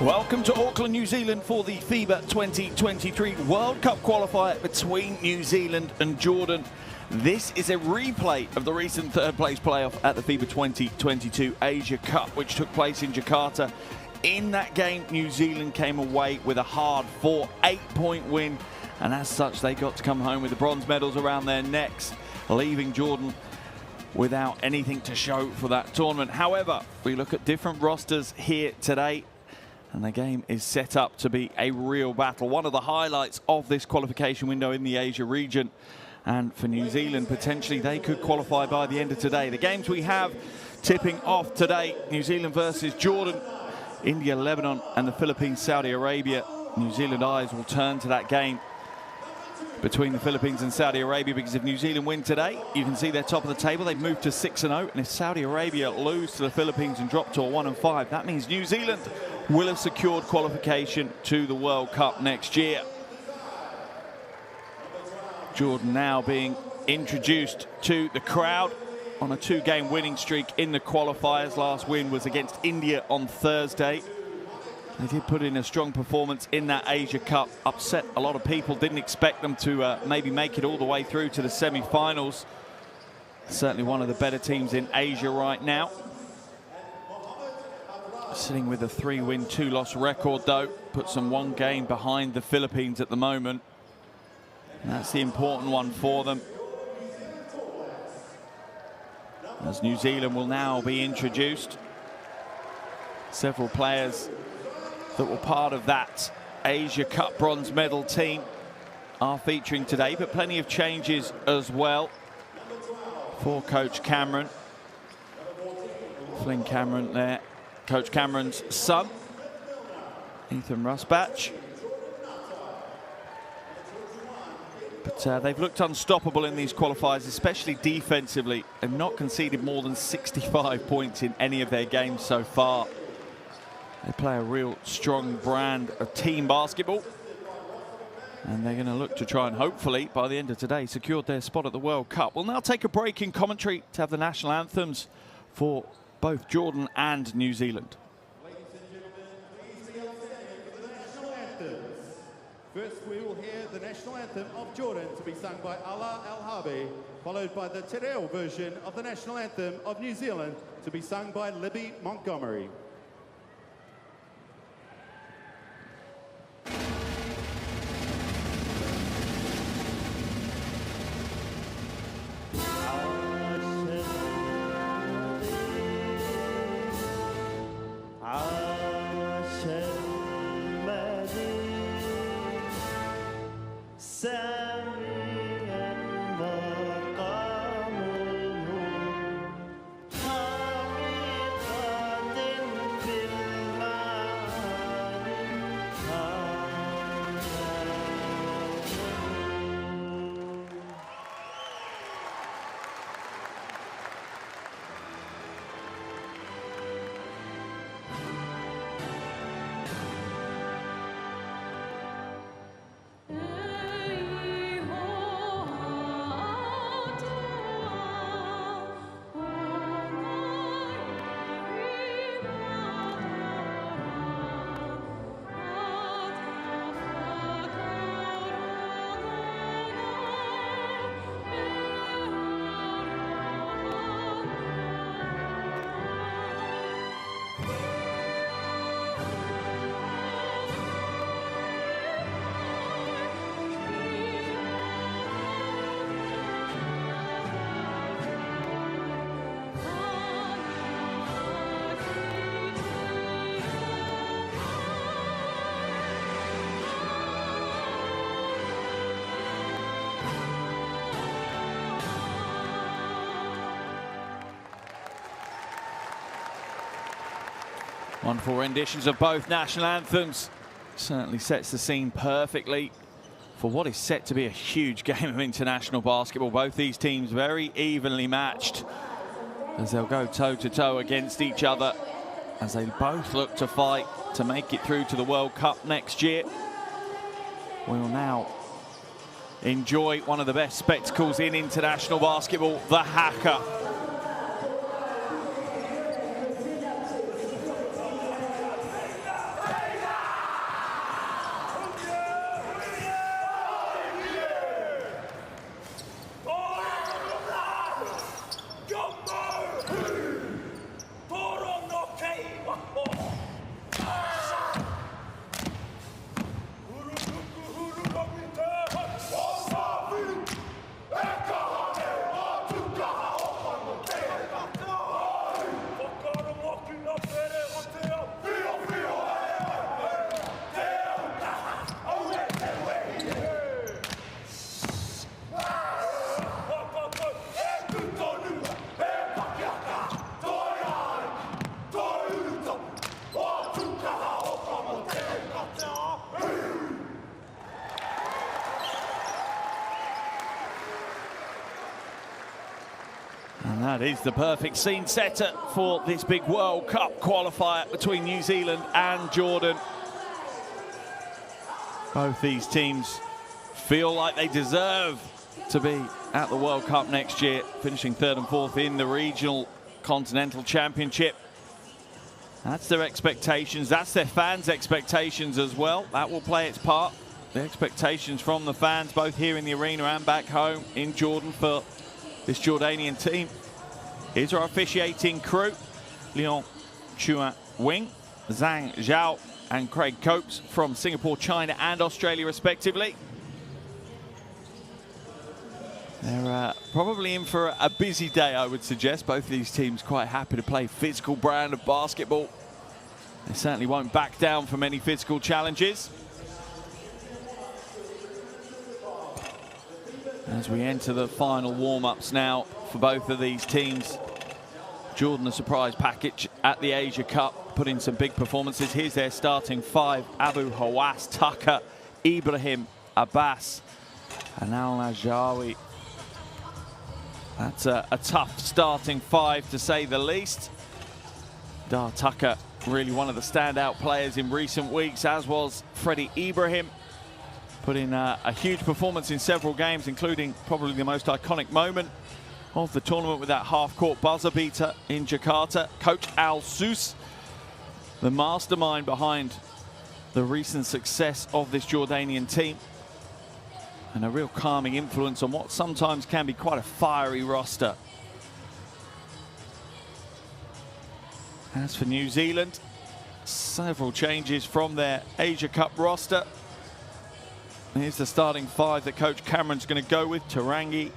Welcome to Auckland, New Zealand for the FIBA 2023 World Cup qualifier between New Zealand and Jordan. This is a replay of the recent third place playoff at the FIBA 2022 Asia Cup, which took place in Jakarta. In that game, New Zealand came away with a hard-fought 8-point win, and as such, they got to come home with the bronze medals around their necks, leaving Jordan without anything to show for that tournament. However, we look at different rosters here today, and the game is set up to be a real battle. One of the highlights of this qualification window in the Asia region. And for New Zealand, potentially they could qualify by the end of today. The games we have tipping off today: New Zealand versus Jordan, India, Lebanon, and the Philippines, Saudi Arabia. New Zealand eyes will turn to that game between the Philippines and Saudi Arabia, because if New Zealand win today, you can see they're top of the table. They've moved to 6-0, and if Saudi Arabia lose to the Philippines and drop to a 1-5, that means New Zealand will have secured qualification to the World Cup next year. Jordan now being introduced to the crowd on a 2-game winning streak in the qualifiers. Last win was against India on Thursday. They did put in a strong performance in that Asia Cup, upset a lot of people, didn't expect them to maybe make it all the way through to the semi-finals. Certainly one of the better teams in Asia right now. Sitting with a 3-win, 2-loss record though, puts them 1 game behind the Philippines at the moment. And that's the important one for them, as New Zealand will now be introduced. Several players that were part of that Asia Cup bronze medal team are featuring today, but plenty of changes as well for Coach Cameron. Flynn Cameron there, Coach Cameron's son, Ethan Rusbach. But they've looked unstoppable in these qualifiers, especially defensively, and not conceded more than 65 points in any of their games so far. They play a real strong brand of team basketball, and they're going to look to try and hopefully, by the end of today, secure their spot at the World Cup. We'll now take a break in commentary to have the national anthems for both Jordan and New Zealand. Ladies and gentlemen, please be on standing for the national anthems. First, we will hear the national anthem of Jordan to be sung by Allah Al-Harbi, followed by the Te Reo version of the national anthem of New Zealand to be sung by Libby Montgomery. Wonderful renditions of both national anthems. Certainly sets the scene perfectly for what is set to be a huge game of international basketball. Both these teams very evenly matched, as they'll go toe-to-toe against each other, as they both look to fight to make it through to the World Cup next year. We will now enjoy one of the best spectacles in international basketball, the Haka. And that is the perfect scene setter for this big World Cup qualifier between New Zealand and Jordan. Both these teams feel like they deserve to be at the World Cup next year, finishing 3rd and 4th in the regional continental championship. That's their expectations. That's their fans' expectations as well. That will play its part. The expectations from the fans, both here in the arena and back home in Jordan for this Jordanian team. Here's our officiating crew: Leon Chua Wing, Zhang Zhao and Craig Copes from Singapore, China and Australia respectively. They're probably in for a busy day, I would suggest. Both of these teams quite happy to play physical brand of basketball. They certainly won't back down from any physical challenges. As we enter the final warm-ups now for both of these teams. Jordan, a surprise package at the Asia Cup, put in some big performances. Here's their starting 5: Abu Hawass, Tucker, Ibrahim, Abbas, and Al-Najawi. That's a tough starting 5, to say the least. Dar Tucker, really one of the standout players in recent weeks, as was Freddie Ibrahim. Put in a huge performance in several games, including probably the most iconic moment of the tournament with that half-court buzzer beater in Jakarta. Coach Al Sous, the mastermind behind the recent success of this Jordanian team, and a real calming influence on what sometimes can be quite a fiery roster. As for New Zealand, several changes from their Asia Cup roster. Here's the starting 5 that Coach Cameron's going to go with: Tarangi,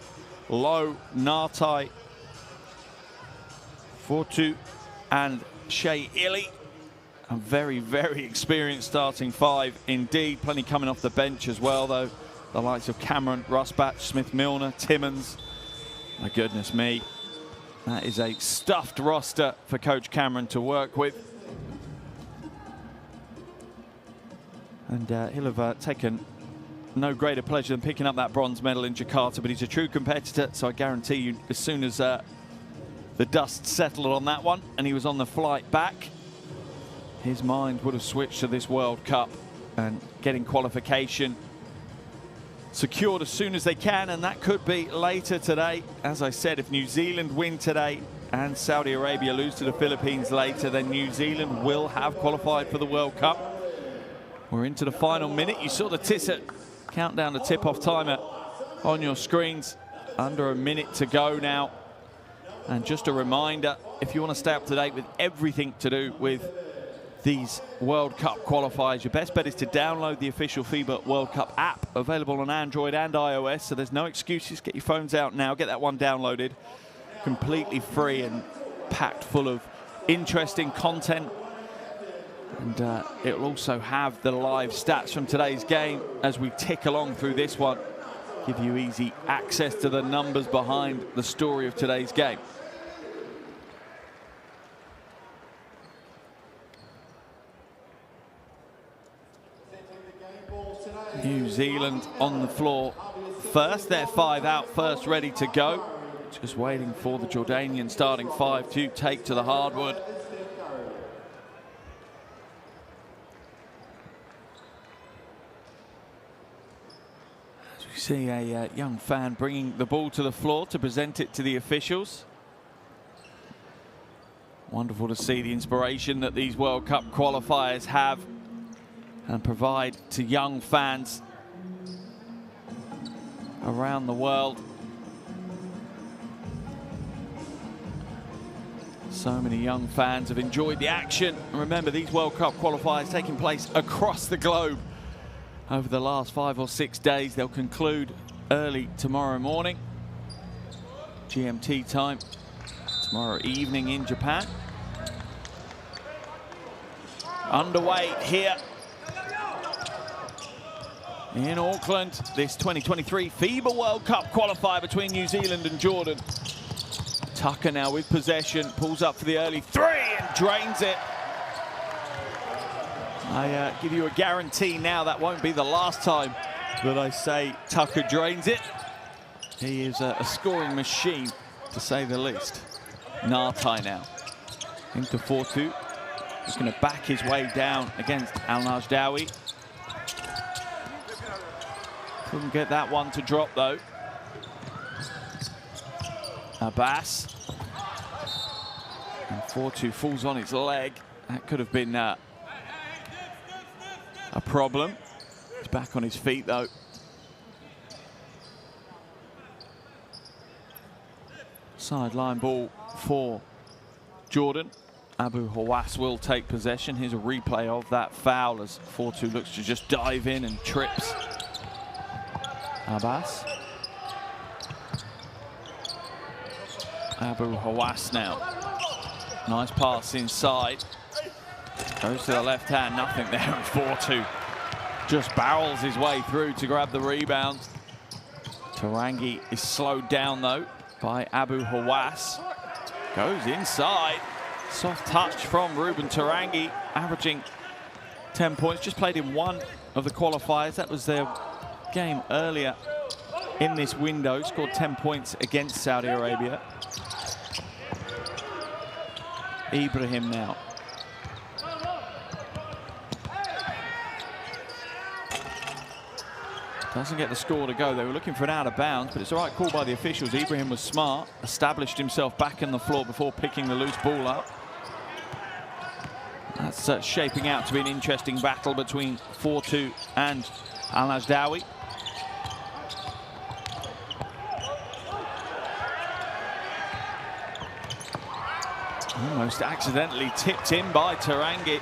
Lowe, Nartai, Fortu and Shea Illy. A very, very experienced starting 5 indeed. Plenty coming off the bench as well, though. The likes of Cameron, Rusbatch, Smith-Milner, Timmons. My goodness me. That is a stuffed roster for Coach Cameron to work with. And he'll have taken no greater pleasure than picking up that bronze medal in Jakarta, but he's a true competitor, so I guarantee you, as soon as the dust settled on that one and he was on the flight back, his mind would have switched to this World Cup and getting qualification secured as soon as they can, and that could be later today. As I said, if New Zealand win today and Saudi Arabia lose to the Philippines later, then New Zealand will have qualified for the World Cup. We're into the final minute. You saw the Tissot countdown to tip-off timer on your screens. Under a minute to go now. And just a reminder, if you want to stay up to date with everything to do with these World Cup qualifiers, your best bet is to download the official FIBA World Cup app, available on Android and iOS, so there's no excuses. Get your phones out now, get that one downloaded. Completely free and packed full of interesting content. And it'll also have the live stats from today's game as we tick along through this one. Give you easy access to the numbers behind the story of today's game. New Zealand on the floor first. Their 5 out first, ready to go. Just waiting for the Jordanian starting 5 to take to the hardwood. See a young fan bringing the ball to the floor to present it to the officials. Wonderful to see the inspiration that these World Cup qualifiers have and provide to young fans around the world. So many young fans have enjoyed the action. And remember, these World Cup qualifiers taking place across the globe over the last 5 or 6 days. They'll conclude early tomorrow morning, GMT time, tomorrow evening in Japan. Underway here in Auckland, this 2023 FIBA World Cup qualifier between New Zealand and Jordan. Tucker now with possession, pulls up for the early 3 and drains it. I give you a guarantee now that won't be the last time that I say Tucker drains it. He is a scoring machine to say the least. Nartai now into 4-2. He's going to back his way down against Al Najdawi. Couldn't get that one to drop though. Abbas. And 4-2 falls on his leg. That could have been a problem. He's back on his feet though. Sideline ball for Jordan. Abu Hawass will take possession. Here's a replay of that foul as 4-2 looks to just dive in and trips Abbas. Abu Hawass now. Nice pass inside. Goes to the left hand, nothing there, and 4-2 just barrels his way through to grab the rebound. Tarangi is slowed down though by Abu Hawass. Goes inside. Soft touch from Ruben Tarangi, averaging 10 points. Just played in one of the qualifiers. That was their game earlier in this window. Scored 10 points against Saudi Arabia. Ibrahim now. Doesn't get the score to go. They were looking for an out of bounds, but it's the right call by the officials. Ibrahim was smart, established himself back on the floor before picking the loose ball up. That's shaping out to be an interesting battle between 4-2 and Al Najdawi. Almost accidentally tipped in by Tarangi.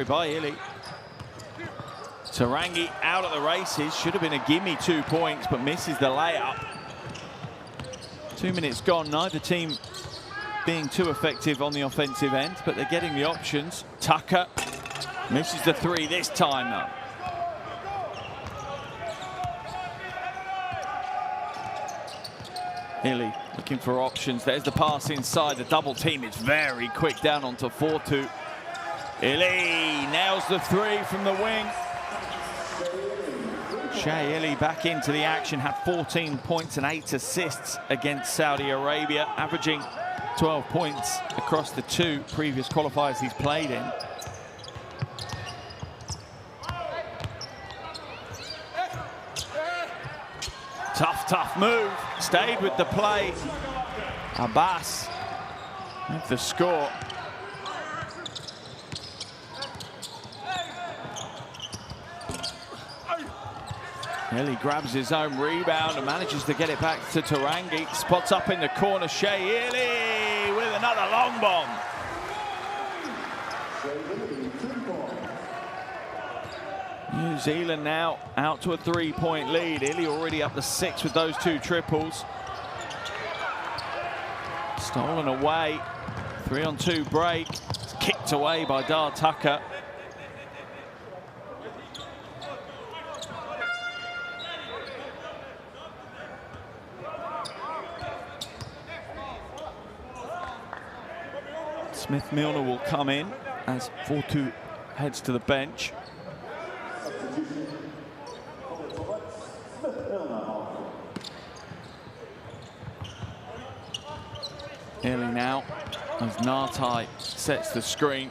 By Ili. Tarangi out of the races. Should have been a gimme 2 points, but misses the layup. 2 minutes gone. Neither team being too effective on the offensive end, but they're getting the options. Tucker misses the three this time, though. Ili looking for options. There's the pass inside. The double team is very quick down onto 4-2. Ili nails the three from the wing. Shea Ili back into the action, had 14 points and 8 assists against Saudi Arabia, averaging 12 points across the 2 previous qualifiers he's played in. Tough move. Stayed with the play. Abbas with the score. Ili grabs his own rebound and manages to get it back to Tarangi. Spots up in the corner. Shea Ili with another long bomb. New Zealand now out to a 3-point lead. Ili already up to 6 with those 2 triples. Stolen away. 3-on-2 break. It's kicked away by Dar Tucker. Smith-Milner will come in as 4-2 heads to the bench. Ili now as Nartai sets the screen.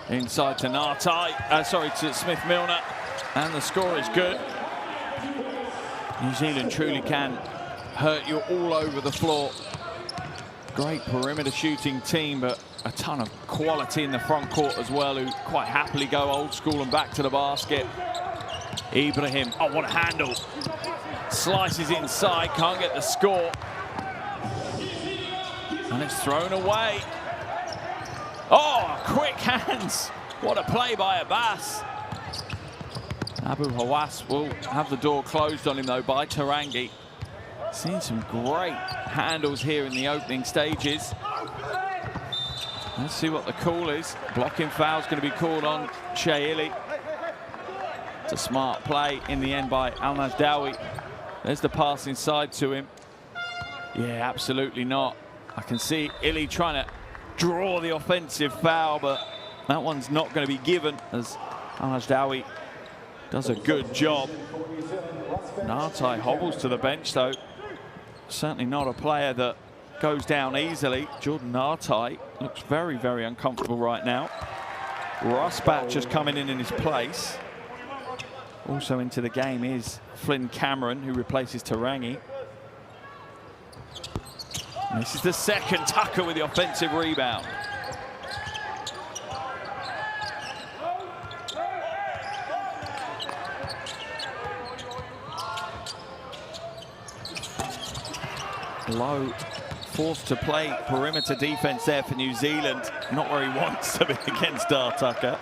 Inside to Nartai, to Smith-Milner, and the score is good. New Zealand truly can hurt you all over the floor. Great perimeter shooting team, but a ton of quality in the front court as well, who quite happily go old school and back to the basket. Ibrahim, oh, what a handle. Slices inside, can't get the score. And it's thrown away. Oh, quick hands. What a play by Abbas. Abu Hawass will have the door closed on him, though, by Tarangi. Seen some great handles here in the opening stages. Let's see what the call is. Blocking foul's going to be called on Shea Ili. It's a smart play in the end by Al Najdawi. There's the pass inside to him. Yeah, absolutely not. I can see Ili trying to draw the offensive foul, but that one's not going to be given as Al Najdawi does a good job. Nartai hobbles to the bench, though. Certainly not a player that goes down easily. Jordan Nartai looks very, very uncomfortable right now. Rusbat just coming in his place. Also into the game is Flynn Cameron, who replaces Tarangi. And this is the second. Tucker with the offensive rebound. Low forced to play perimeter defense there for New Zealand. Not where he wants to be against Tucker.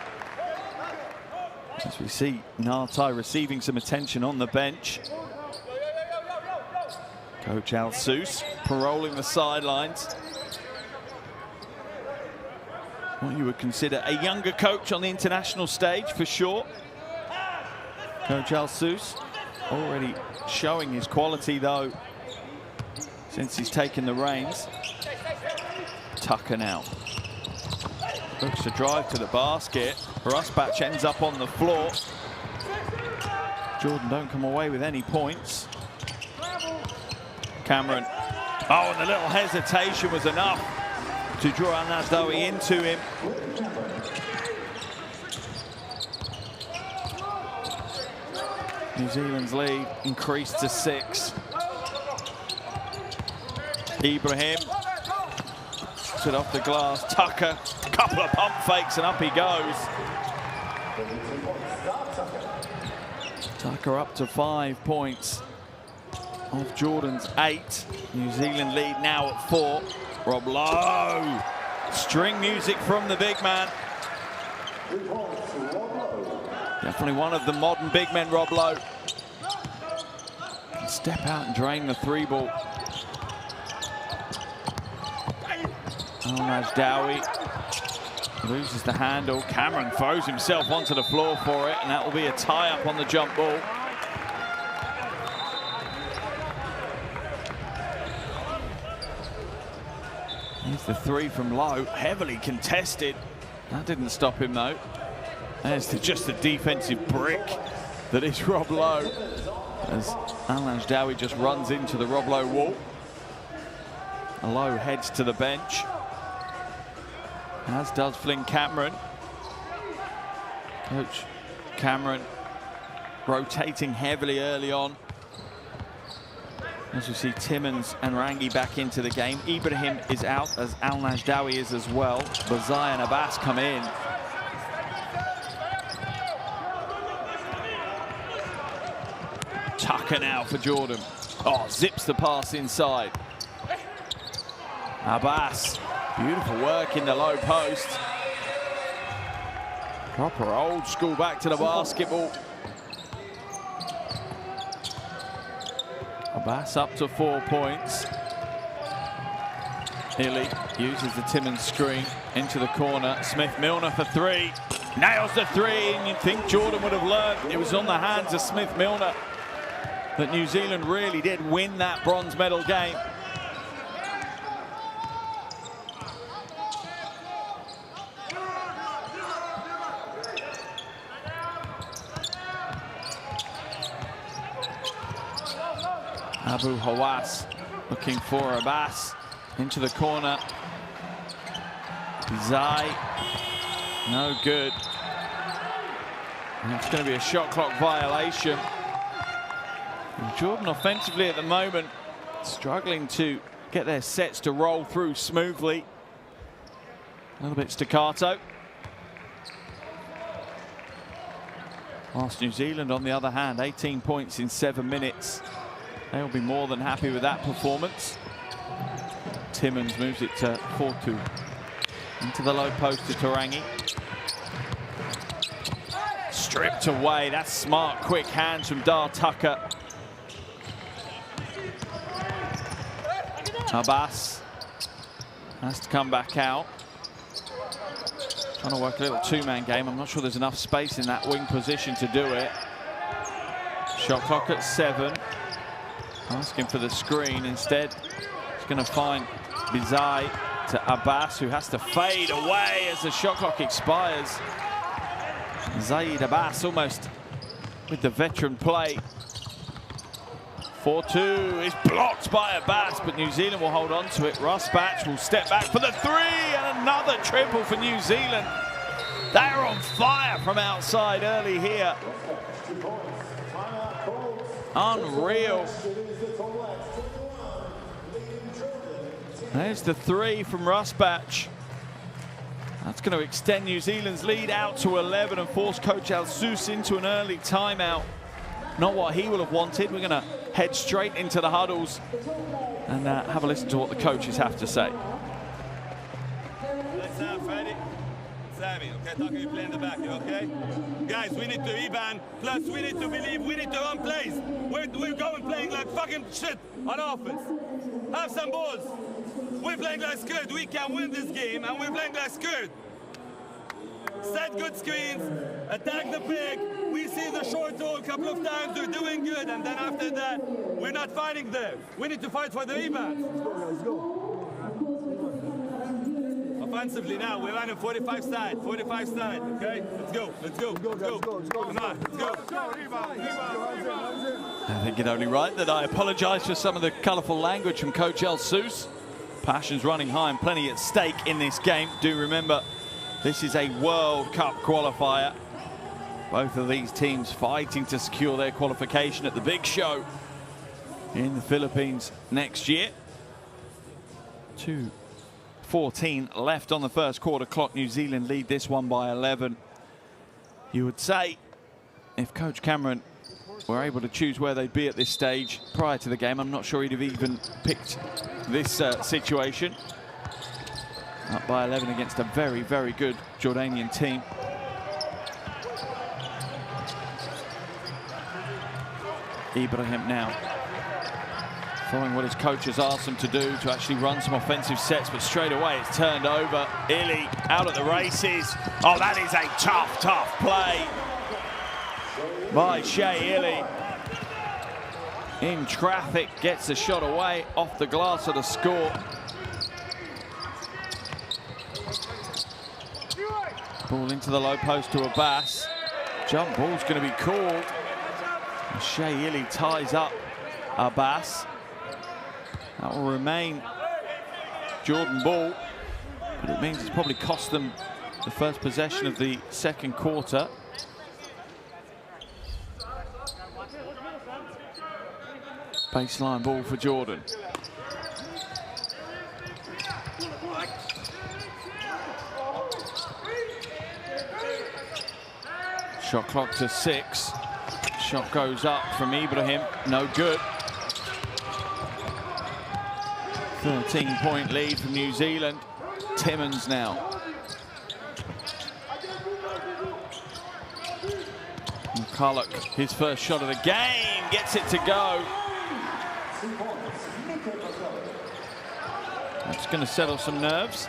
As we see Nartai receiving some attention on the bench. Coach Al Seuss paroling the sidelines. What you would consider a younger coach on the international stage for sure. Coach Al Seuss already showing his quality though since he's taken the reins. Tucker now looks to drive to the basket. Rusbach ends up on the floor. Jordan don't come away with any points. Cameron. Oh, and the little hesitation was enough to draw Al-Nasdawi into him. New Zealand's lead increased to 6. Ibrahim stood off the glass. Tucker, a couple of pump fakes and up he goes. Tucker up to 5 points off Jordan's 8. New Zealand lead now at 4. Rob Lowe. String music from the big man. Definitely one of the modern big men, Rob Lowe. Can step out and drain the 3 ball. Al-Nasdawi loses the handle. Cameron throws himself onto the floor for it, and that will be a tie-up on the jump ball. Here's the 3 from Lowe, heavily contested. That didn't stop him though. There's just the defensive brick that is Rob Lowe, as Al-Nasdawi just runs into the Rob Lowe wall. Lowe heads to the bench, as does Flynn Cameron. Coach Cameron rotating heavily early on. As we see Timmins and Rangi back into the game. Ibrahim is out, as Al-Nasdawi is as well. Bazai and Abbas come in. Tucker now for Jordan. Oh, zips the pass inside. Abbas, beautiful work in the low post. Proper old school back to the basketball. Abbas up to 4 points. Illy uses the Timmins screen into the corner. Smith-Milner for 3. Nails the 3, and you'd think Jordan would have learned. It was on the hands of Smith-Milner that New Zealand really did win that bronze medal game. Abu Hawass looking for Abbas into the corner. Zai, no good. And it's going to be a shot clock violation. And Jordan offensively at the moment struggling to get their sets to roll through smoothly. A little bit staccato. Whilst New Zealand, on the other hand, 18 points in 7 minutes. They'll be more than happy with that performance. Timmins moves it to Fortu. Into the low post to Tarangi. Stripped away. That's smart, quick hands from Dar Tucker. Abbas has to come back out. Trying to work a little 2-man game. I'm not sure there's enough space in that wing position to do it. Shot clock at 7. Asking for the screen. Instead, he's going to find Bizai to Abbas, who has to fade away as the shot clock expires. Zaid Abbas almost with the veteran play. 4-2 is blocked by Abbas, but New Zealand will hold on to it. Rusbatch will step back for the three, and another triple for New Zealand. They're on fire from outside early here. Unreal. There's the three from Rusbatch. That's going to extend New Zealand's lead out to 11 and force Coach Al-Sous into an early timeout. Not what he will have wanted. We're going to head straight into the huddles and have a listen to what the coaches have to say. Let's have Freddie. Sammy, okay, talking you play in the back, you okay? Guys, we need to rebound, plus we need to believe, we need to run plays. We're going playing like fucking shit on offense. Have some balls. We're playing like scared. We can win this game, and we're playing like scared. Set good screens, attack the pick. We see the short ball a couple of times. We're doing good, and then after that, we're not fighting there. We need to fight for the rebound. Let's go. Offensively now, we're running 45 side, okay? Let's go. Come on, let's go. I think it only right that I apologise for some of the colourful language from Coach Al-Sous. Passion's running high and plenty at stake in this game. Do remember, this is a World Cup qualifier. Both of these teams fighting to secure their qualification at the big show in the Philippines next year. 2:14 left on the first quarter clock. New Zealand lead this one by 11. You would say if Coach Cameron were able to choose where they'd be at this stage prior to the game, I'm not sure he'd have even picked this situation. Up by 11 against a very, very good Jordanian team. Ibrahim now following what his coach has asked him to do, to actually run some offensive sets, but straight away it's turned over. Illy out at the races. Oh, that is a tough, tough play by Shea Illy. In traffic, gets the shot away off the glass of the score. Ball into the low post to Abbas. Jump ball's going to be called. And Shea Illy ties up Abbas. That will remain Jordan ball, but it means it's probably cost them the first possession of the second quarter. Baseline ball for Jordan. Shot clock to 6. Shot goes up from Ibrahim, no good. 13-point lead from New Zealand. Timmons now. McCulloch, his first shot of the game, gets it to go. That's going to settle some nerves.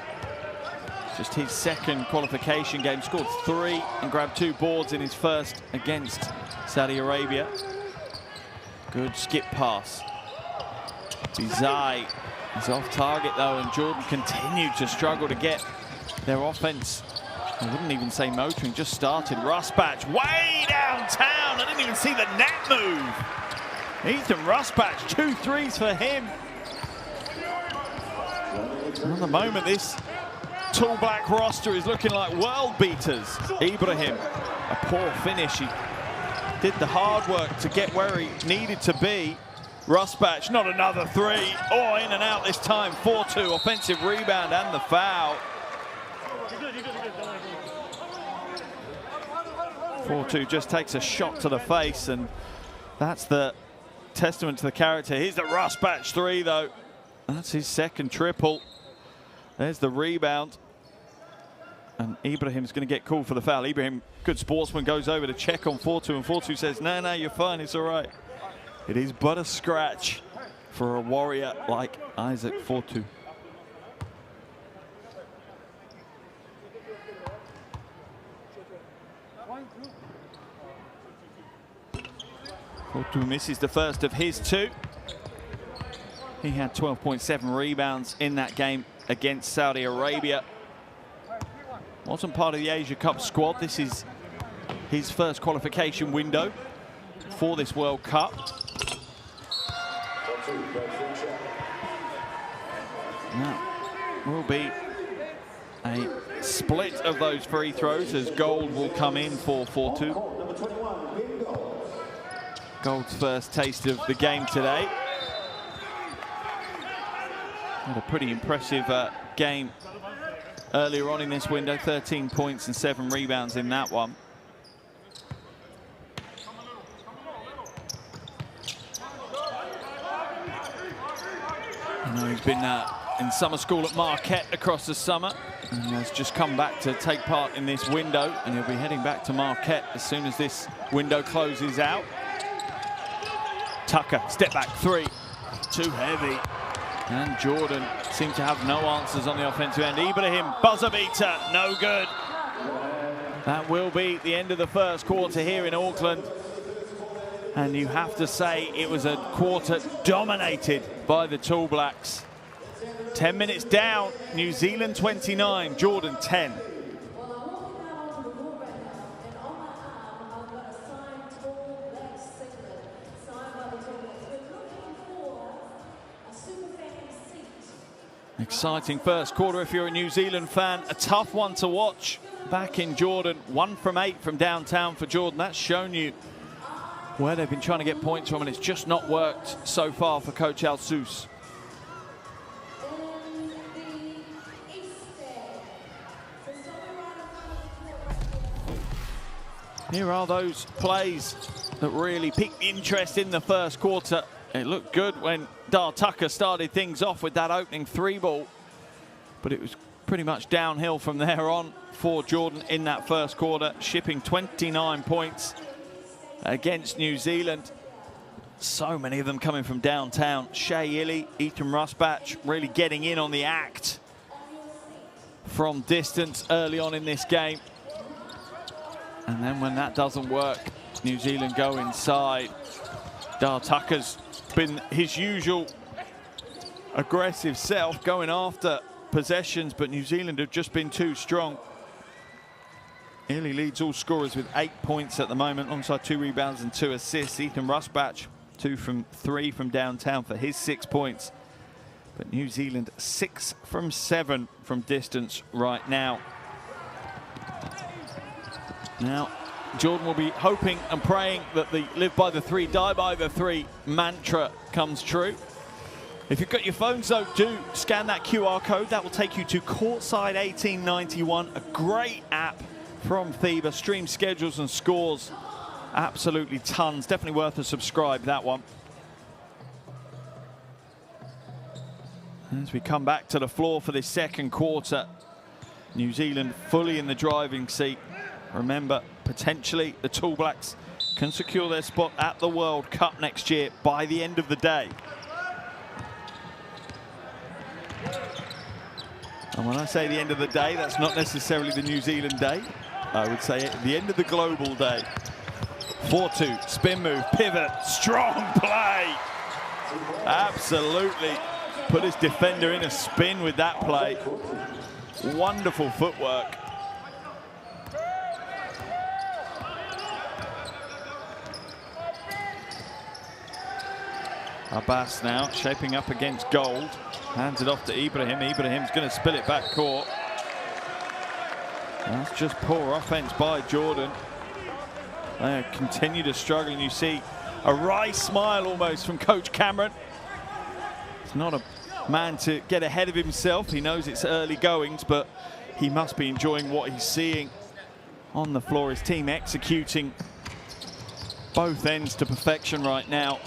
Just his second qualification game. Scored 3 and grabbed 2 boards in his first against Saudi Arabia. Good skip pass. Bizai is off target though, and Jordan continued to struggle to get their offense. I wouldn't even say motoring, just started. Rusbatch way downtown. I didn't even see the net move. Ethan Rusbatch, 2 threes for him. And at the moment, this tall black roster is looking like world beaters. Ibrahim, a poor finish. He did the hard work to get where he needed to be. Rusbatch, not another 3. Oh, in and out this time. 4-2, offensive rebound and the foul. 4-2 just takes a shot to the face, and that's the testament to the character. Here's the Rusbatch 3, though. That's his second triple. There's the rebound. And Ibrahim's going to get called for the foul. Ibrahim, good sportsman, goes over to check on 4-2, and 4-2 says, no, you're fine, it's all right. It is but a scratch for a warrior like Isaac 4-2. Fortu misses the first of his 2. He had 12.7 rebounds in that game against Saudi Arabia. Wasn't part of the Asia Cup squad. This is his first qualification window for this World Cup. Now, will be a split of those free throws as Gold will come in for 4-2. Gold's first taste of the game today. Had a pretty impressive game earlier on in this window, 13 points and 7 rebounds in that one. I know he's been in summer school at Marquette across the summer and has just come back to take part in this window, and he'll be heading back to Marquette as soon as this window closes out. Tucker, step back three, too heavy. And Jordan seemed to have no answers on the offensive end. Ibrahim, buzzer beater, no good. That will be the end of the first quarter here in Auckland. And you have to say it was a quarter dominated by the Tall Blacks. 10 minutes down, New Zealand 29, Jordan 10. Exciting first quarter if you're a New Zealand fan. A tough one to watch back in Jordan. 1 from 8 from downtown for Jordan. That's shown you where they've been trying to get points from, and it's just not worked so far for Coach Al-Sous. Here are those plays that really piqued interest in the first quarter. It looked good when Dar Tucker started things off with that opening 3 ball, but it was pretty much downhill from there on for Jordan in that first quarter, shipping 29 points against New Zealand. So many of them coming from downtown. Shea Illy, Ethan Rusbatch really getting in on the act from distance early on in this game. And then when that doesn't work, New Zealand go inside. Dar Tucker's been his usual aggressive self, going after possessions, but New Zealand have just been too strong. Illy leads all scorers with 8 points at the moment, alongside 2 rebounds and 2 assists. Ethan Rusbatch, 2 from 3 from downtown for his 6 points. But New Zealand 6 from 7 from distance right now. Now, Jordan will be hoping and praying that the live by the 3, die by the 3 mantra comes true. If you've got your phones though, do scan that QR code. That will take you to Courtside 1891, a great app from FIBA. Stream schedules and scores, absolutely tons. Definitely worth a subscribe, that one. As we come back to the floor for this second quarter, New Zealand fully in the driving seat. Remember, potentially the Tall Blacks can secure their spot at the World Cup next year by the end of the day. And when I say the end of the day, that's not necessarily the New Zealand day. I would say at the end of the global day. 4-2, spin move, pivot, strong play. Absolutely put his defender in a spin with that play. Wonderful footwork. Abbas now shaping up against Gold. Hands it off to Ibrahim. Ibrahim's going to spill it back court. That's just poor offense by Jordan. They continue to struggle, and you see a wry smile almost from Coach Cameron. He's not a man to get ahead of himself. He knows it's early goings, but he must be enjoying what he's seeing on the floor. His team executing both ends to perfection right now.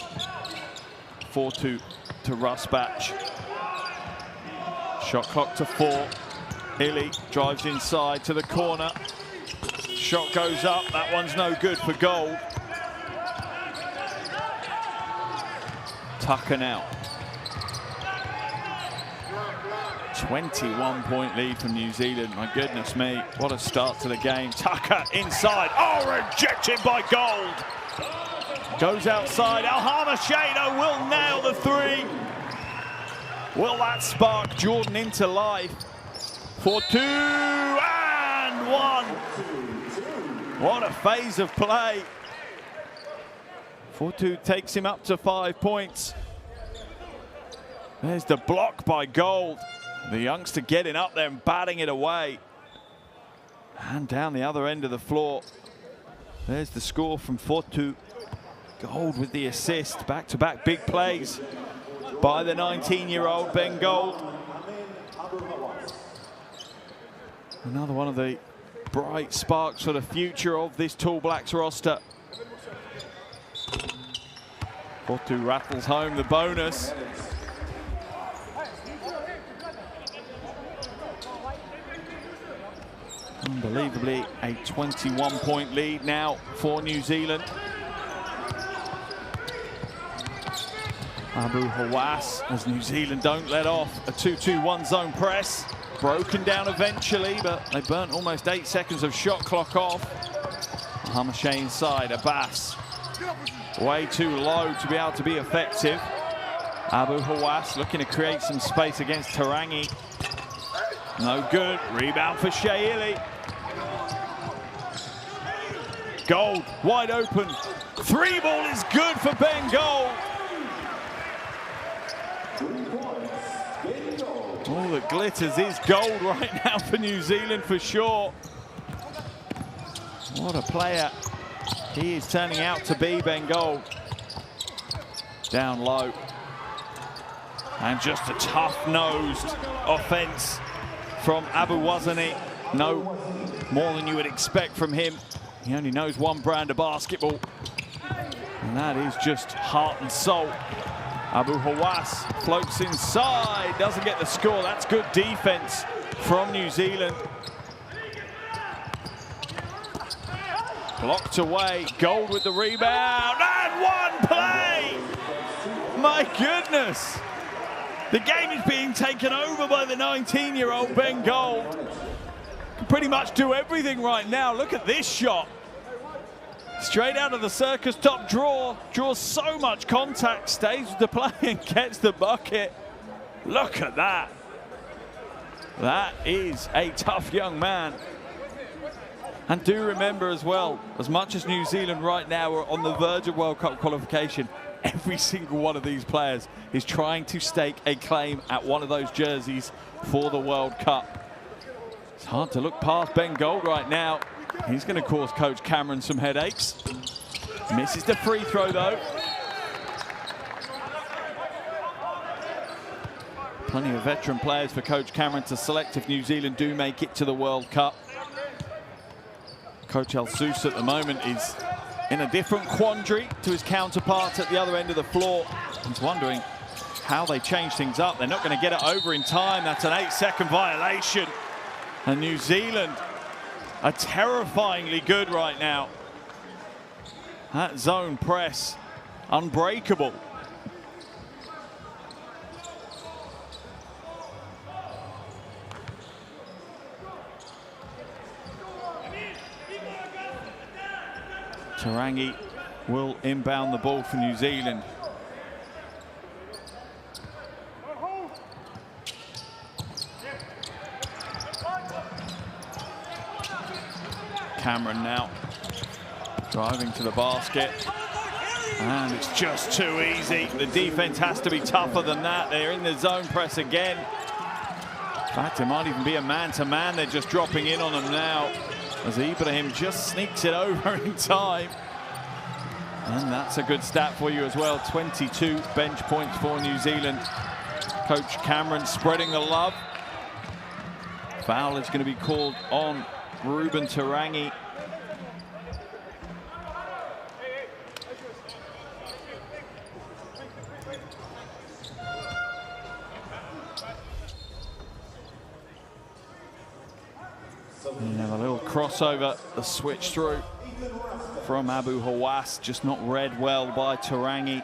4-2 to Rusbatch. Shot clock to 4. Illy drives inside to the corner. Shot goes up. That one's no good for Gold. Tucker now. 21-point lead from New Zealand. My goodness me, what a start to the game. Tucker inside. Oh, rejected by Gold. Goes outside. Al-Hamashado will nail the 3. Will that spark Jordan into life? 4-2 and 1. What a phase of play. 4-2 takes him up to 5 points. There's the block by Gold. The youngster getting up there and batting it away. And down the other end of the floor. There's the score from Fortu. Gold with the assist. Back-to-back big plays by the 19-year-old Ben Gold. Another one of the bright sparks for the future of this Tall Blacks roster. Fortu rattles home the bonus. Unbelievably, a 21-point lead now for New Zealand. Abu Hawass, as New Zealand don't let off. A 2-2-1 zone press. Broken down eventually, but they burnt almost 8 seconds of shot clock off. Hamashay inside, Abbas. Way too low to be able to be effective. Abu Hawass looking to create some space against Tarangi. No good. Rebound for Shaili. Gold wide open. 3 ball is good for Ben Gold. All that glitters is gold right now for New Zealand for sure. What a player he is turning out to be, Ben Gold. Down low. And just a tough-nosed offense from Abu Wazani. No more than you would expect from him. He only knows one brand of basketball, and that is just heart and soul. Abu Hawass floats inside, doesn't get the score. That's good defense from New Zealand. Blocked away, Gold with the rebound, and one play! My goodness! The game is being taken over by the 19-year-old Ben Gold. Can pretty much do everything right now. Look at this shot. Straight out of the circus top draw. Draws so much contact, stays with the play and gets the bucket. Look at that. That is a tough young man. And do remember as well, as much as New Zealand right now are on the verge of World Cup qualification, every single one of these players is trying to stake a claim at one of those jerseys for the World Cup. It's hard to look past Ben Gold right now. He's going to cause Coach Cameron some headaches. Misses the free throw though. Plenty of veteran players for Coach Cameron to select if New Zealand do make it to the World Cup. Coach El Sous at the moment is in a different quandary to his counterparts at the other end of the floor. He's wondering how they change things up. They're not going to get it over in time. That's an 8-second violation. And New Zealand are terrifyingly good right now. That zone press, unbreakable. Tarangi will inbound the ball for New Zealand. Cameron now driving to the basket, and it's just too easy. The defense has to be tougher than that. They're in the zone press again. In fact, it might even be a man-to-man. They're just dropping in on them now as Ibrahim just sneaks it over in time. And that's a good stat for you as well. 22 bench points for New Zealand. Coach Cameron spreading the love. Foul is going to be called on Ruben Tarangi. You have a little crossover, the switch through from Abu Hawass, just not read well by Tarangi.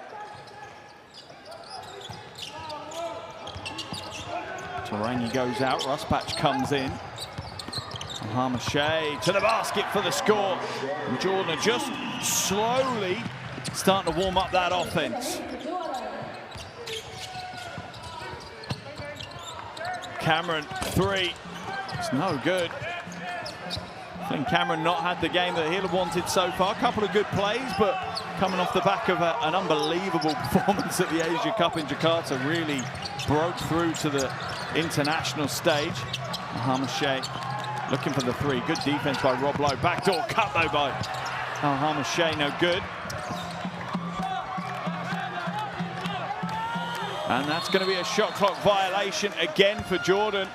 Tarangi goes out, Ruspatch comes in. Hamashay to the basket for the score. And Jordan are just slowly starting to warm up that offense. Cameron, 3. It's no good. Flynn Cameron not had the game that he'll have wanted so far. A couple of good plays, but coming off the back of an unbelievable performance at the Asia Cup in Jakarta, really broke through to the international stage. Al-Hamashay looking for the three. Good defense by Rob Lowe. Backdoor cut though by Al-Hamashay, no good. And that's going to be a shot clock violation again for Jordan.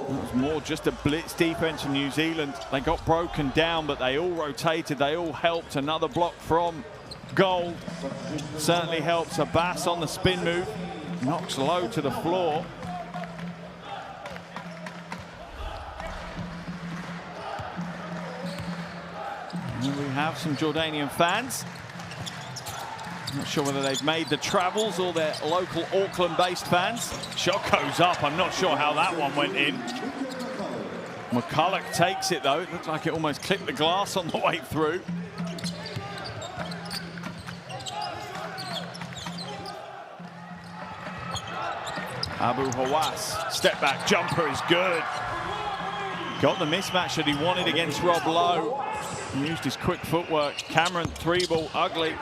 It was more just a blitz defense from New Zealand. They got broken down, but they all rotated. They all helped. Another block from Gold certainly helps. Abbas on the spin move. Knocks Low to the floor. And we have some Jordanian fans. Not sure whether they've made the travels or they're local Auckland-based fans. Shot goes up. I'm not sure how that one went in. McCulloch takes it, though. It looked like it almost clipped the glass on the way through. Abu Hawass, step back jumper is good. Got the mismatch that he wanted against Rob Lowe. He used his quick footwork. Cameron, three ball, ugly.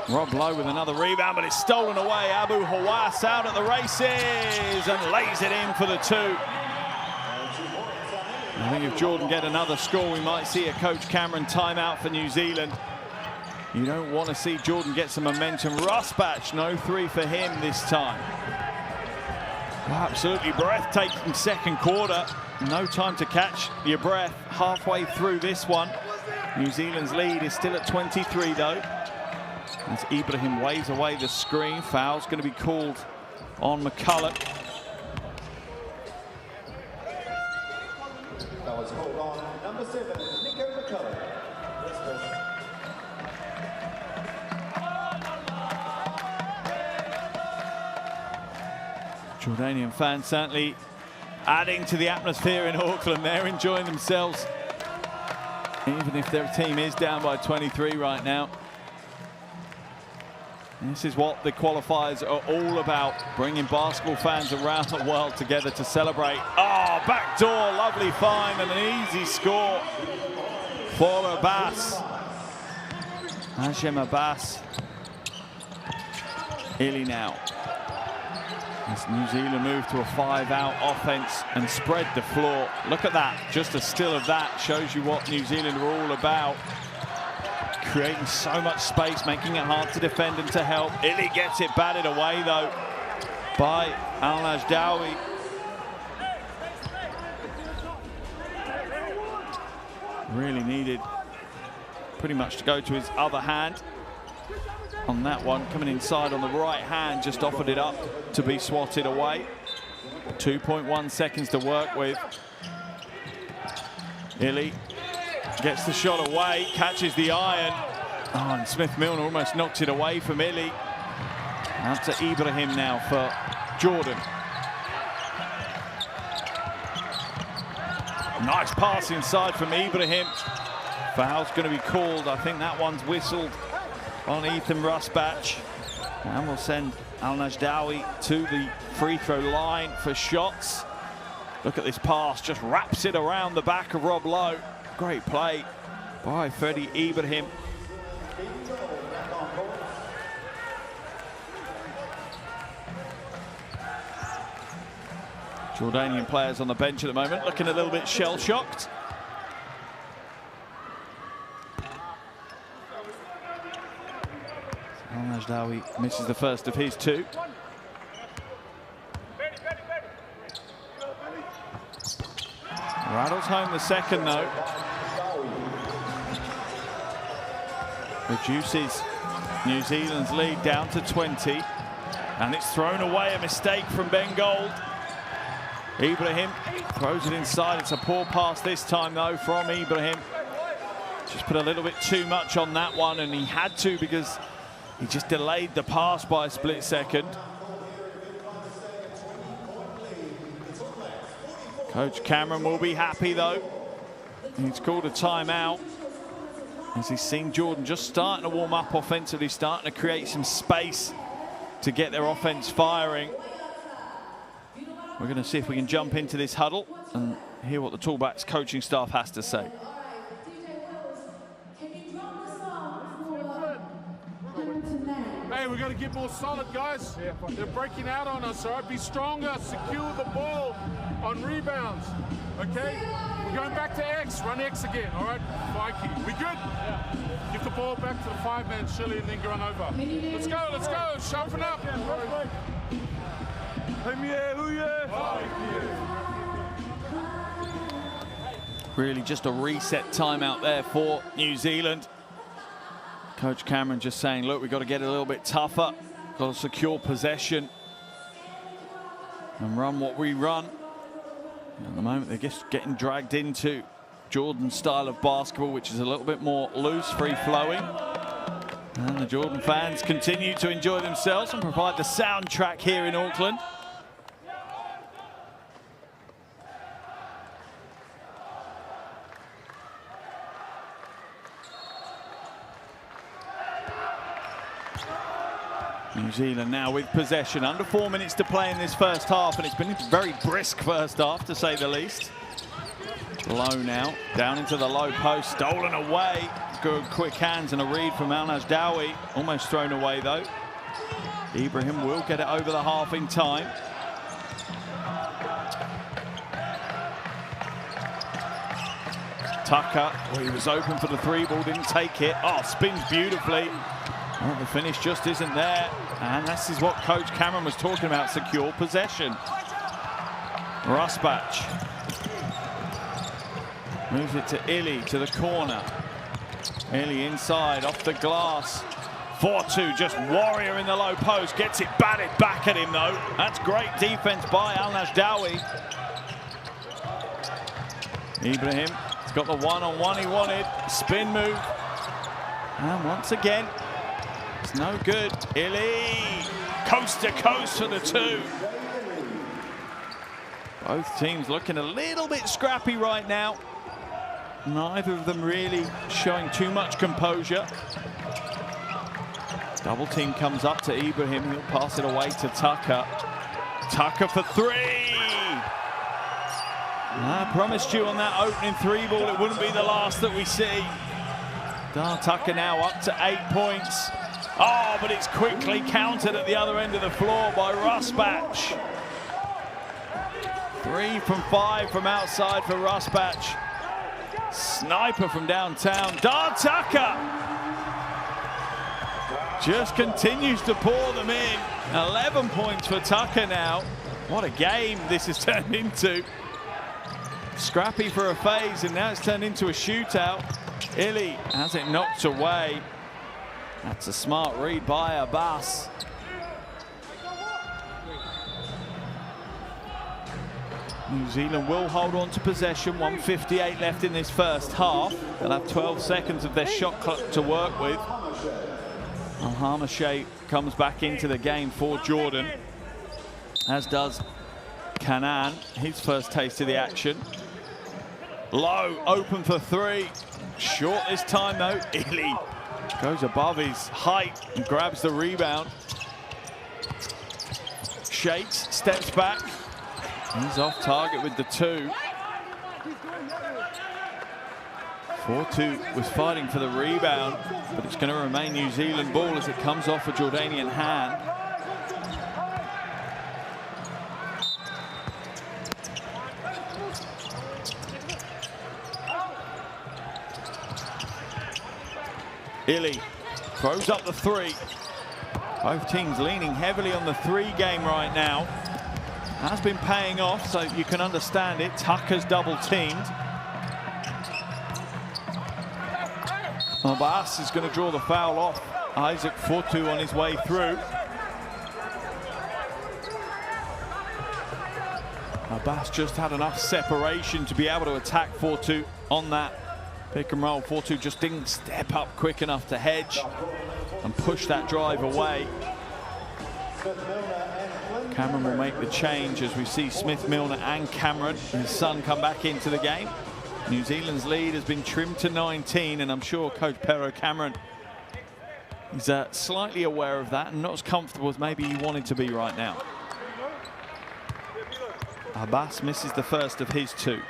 Rob Lowe with another rebound, but it's stolen away. Abu Hawass out at the races and lays it in for the two. I think if Jordan get another score, we might see a Coach Cameron timeout for New Zealand. You don't want to see Jordan get some momentum. Rusbach, no three for him this time. Absolutely breathtaking second quarter. No time to catch your breath halfway through this one. New Zealand's lead is still at 23 though. As Ibrahim waves away the screen, foul's going to be called on McCulloch. That was called on number 7, Nico McCulloch. Jordanian fans certainly adding to the atmosphere in Auckland. They're enjoying themselves, even if their team is down by 23 right now. This is what the qualifiers are all about, bringing basketball fans around the world together to celebrate. Oh, backdoor, lovely find and an easy score for Abbas. Hashem Abbas. Illy now. As New Zealand move to a 5-out offense and spread the floor. Look at that, just a still of that shows you what New Zealand are all about. Creating so much space, making it hard to defend and to help. Illy gets it batted away though by Al-Najdawi. Really needed pretty much to go to his other hand on that one. Coming inside on the right hand, just offered it up to be swatted away. 2.1 seconds to work with. Illy gets the shot away, catches the iron. Oh, and Smith-Milner almost knocks it away from Illy. Out to Ibrahim now for Jordan. Nice pass inside from Ibrahim. Foul's going to be called. I think that one's whistled on Ethan Rusbach. And we'll send Al-Najdawi to the free throw line for shots. Look at this pass, just wraps it around the back of Rob Lowe. Great play by Freddie Ibrahim. Jordanian players on the bench at the moment, looking a little bit shell-shocked. Al-Najdawi misses the first of his two. Rattles home the second though. Reduces New Zealand's lead down to 20. And it's thrown away, a mistake from Ben Gold. Ibrahim throws it inside. It's a poor pass this time though from Ibrahim. Just put a little bit too much on that one, and he had to because he just delayed the pass by a split second. Coach Cameron will be happy though. He's called a timeout as he's seen Jordan just starting to warm up offensively, starting to create some space to get their offense firing. We're going to see if we can jump into this huddle and hear what the Tallbacks coaching staff has to say. Hey, we got to get more solid, guys. They're breaking out on us, all right? Be stronger, secure the ball on rebounds, okay? We're going back to X, run X again, all right? Mikey, we good? Yeah. Give the ball back to the 5-man, Shilly, and then run over. Let's go, sharpen up. Really just a reset timeout there for New Zealand. Coach Cameron just saying, look, we've got to get a little bit tougher, got to secure possession and run what we run. At the moment, they're just getting dragged into Jordan's style of basketball, which is a little bit more loose, free-flowing. And the Jordan fans continue to enjoy themselves and provide the soundtrack here in Auckland. New Zealand now with possession, under 4 minutes to play in this first half, and it's been a very brisk first half, to say the least. Low now, down into the low post, stolen away. Good quick hands and a read from Al-Najdawi, almost thrown away though. Ibrahim will get it over the half in time. Tucker, well, he was open for the 3-ball, didn't take it. Oh, spins beautifully. Well, the finish just isn't there. And this is what Coach Cameron was talking about, secure possession. Rusbach moves it to Illy, to the corner. Illy inside, off the glass. 4-2, just warrior in the low post. Gets it batted back at him, though. That's great defense by Al-Najdawi. Ibrahim has got the one-on-one he wanted. Spin move. And once again, it's no good. Illy, coast to coast for the 2. Both teams looking a little bit scrappy right now. Neither of them really showing too much composure. Double team comes up to Ibrahim. He'll pass it away to Tucker. Tucker for 3. I promised you on that opening 3-ball it wouldn't be the last that we see. Tucker now up to 8 points. Oh, but it's quickly countered at the other end of the floor by Rusbach. 3 from 5 from outside for Rusbach. Sniper from downtown. Tucker just continues to pour them in. 11 points for Tucker now. What a game this has turned into. Scrappy for a phase, and now it's turned into a shootout. Illy has it knocked away. That's a smart read by Abbas. New Zealand will hold on to possession. 1:58 left in this first half. They'll have 12 seconds of their shot clock to work with. Al-Hamashay comes back into the game for Jordan, as does Kanan, his first taste of the action. Low, open for 3. Short this time though. Illy goes above his height and grabs the rebound. Shakes, steps back. He's off target with the 2. 4-2 was fighting for the rebound, but it's going to remain New Zealand ball as it comes off a Jordanian hand. Illy throws up the 3. Both teams leaning heavily on the 3 game right now. That's been paying off, so you can understand it. Tucker's double teamed. Abbas is going to draw the foul off Isaac Fortu on his way through. Abbas just had enough separation to be able to attack Fortu on that pick and roll. Fortu just didn't step up quick enough to hedge and push that drive away. Cameron will make the change as we see Smith, Milner and Cameron, his son, come back into the game. New Zealand's lead has been trimmed to 19, and I'm sure Coach Pero Cameron is slightly aware of that and not as comfortable as maybe he wanted to be right now. Abbas misses the first of his two.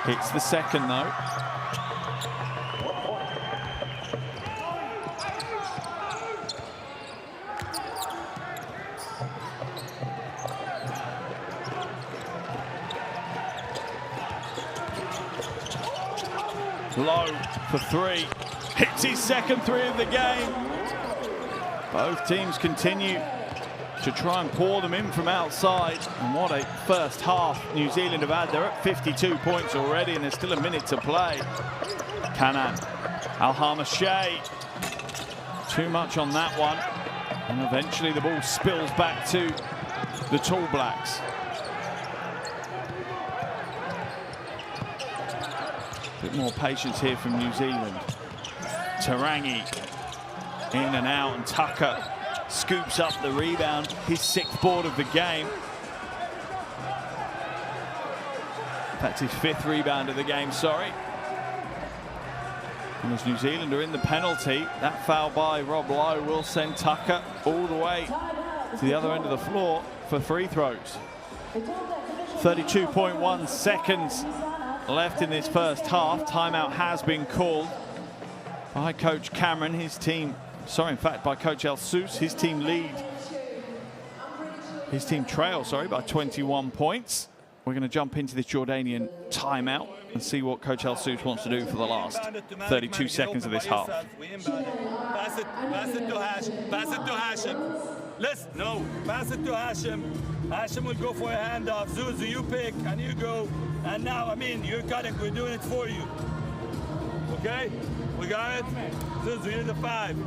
Hits the second though. Low for three. Hits his second three of the game. Both teams continue to try and pour them in from outside. And what a first half New Zealand have had. They're at 52 points already and there's still a minute to play. Kanan, Al-Hamashay. Too much on that one. And eventually the ball spills back to the Tall Blacks. A bit more patience here from New Zealand. Tarangi in and out, and Tucker scoops up the rebound, his 6th board of the game. That's his 5th rebound of the game, sorry. And as New Zealand are in the penalty, that foul by Rob Lowe will send Tucker all the way to the other end of the floor for free throws. 32.1 seconds left in this first half. Timeout has been called by Coach Cameron. His team, sorry, in fact, by Coach El Sous. His team trail, sorry, by 21 points. We're going to jump into this Jordanian timeout and see what Coach El Sous wants to do for the last 32 seconds of this half. Pass it to Hashim. Listen, no, pass it to Hashim. Hashim will go for a handoff. Zuzu, you pick, and you go. And now, I mean, you're cutting, we're doing it for you. Okay? We got it? Zuzu, you're the 5.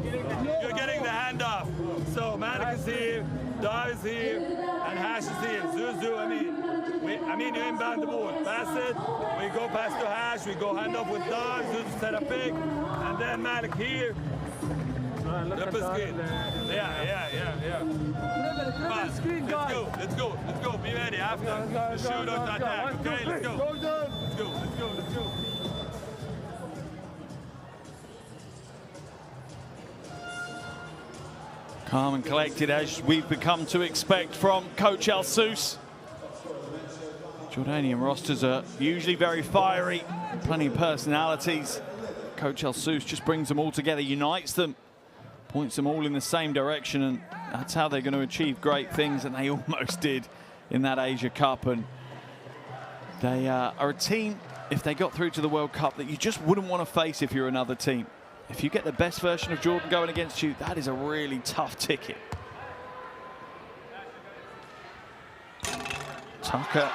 You're getting the handoff. So Malik is here, Dar is here, and Hash is here. Zuzu, I mean, you inbound the ball. Pass it, we go pass to Hash, we go hand off with Dar, Zuzu set a pick, and then Malik here. Flip a screen. Yeah. Let's go. Be ready after. The shootout to attack. Okay, let's go. Calm and collected as we've become to expect from Coach El Sous. Jordanian rosters are usually very fiery, plenty of personalities. Coach El Sous just brings them all together, unites them, points them all in the same direction, and that's how they're going to achieve great things, and they almost did in that Asia Cup. And they are a team, if they got through to the World Cup, that you just wouldn't want to face if you're another team. If you get the best version of Jordan going against you, that is a really tough ticket. Tucker,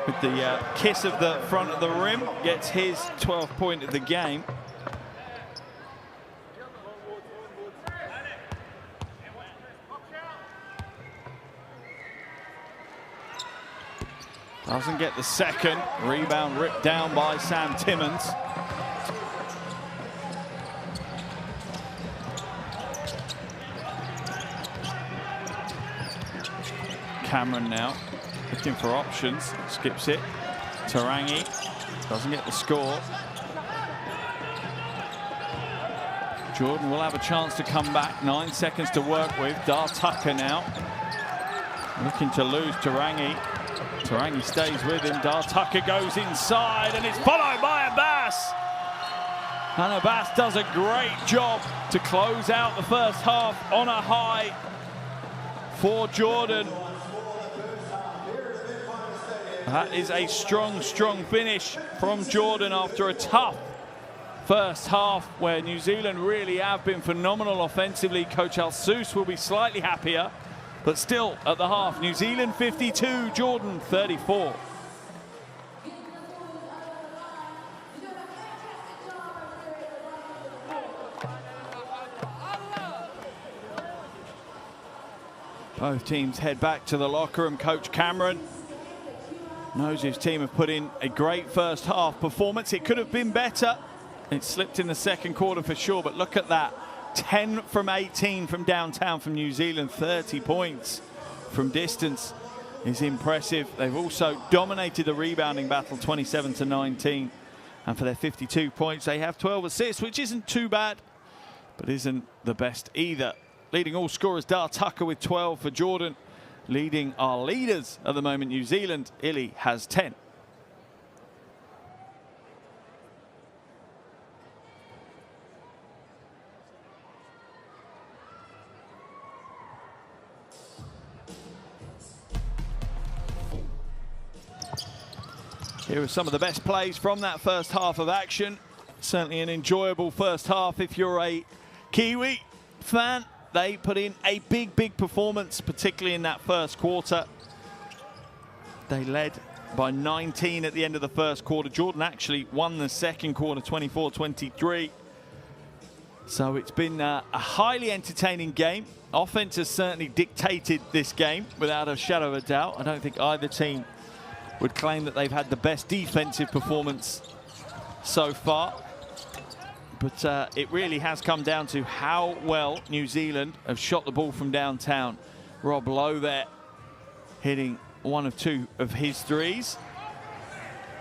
with the kiss of the front of the rim, gets his 12th point of the game. Doesn't get the second. Rebound ripped down by Sam Timmons. Cameron now looking for options. Skips it. Tarangi doesn't get the score. Jordan will have a chance to come back. 9 seconds to work with. Dar Tucker now looking to lose Tarangi. Tarangi stays with him. Dar Tucker goes inside and it's followed by Abbas. And Abbas does a great job to close out the first half on a high for Jordan. That is a strong, strong finish from Jordan after a tough first half where New Zealand really have been phenomenal offensively. Coach El Sous will be slightly happier, but still at the half, New Zealand 52, Jordan 34. Both teams head back to the locker room. Coach Cameron knows his team have put in a great first half performance. It could have been better. It slipped in the second quarter for sure, but look at that. 10 from 18 from downtown from New Zealand, 30 points from distance is impressive. They've also dominated the rebounding battle, 27-19. And for their 52 points, they have 12 assists, which isn't too bad. but isn't the best either. Leading all scorers, Haka with 12 for Jordan. Leading our leaders at the moment, New Zealand, Illy has 10. Here are some of the best plays from that first half of action. Certainly an enjoyable first half if you're a Kiwi fan. They put in a big performance, particularly in that first quarter. They led by 19 at the end of the first quarter. Jordan actually won the second quarter, 24-23. So it's been a highly entertaining game. Offense has certainly dictated this game, without a shadow of a doubt. I don't think either team would claim that they've had the best defensive performance so far. But it really has come down to how well New Zealand have shot the ball from downtown. Rob Lowe there hitting one of two of his threes.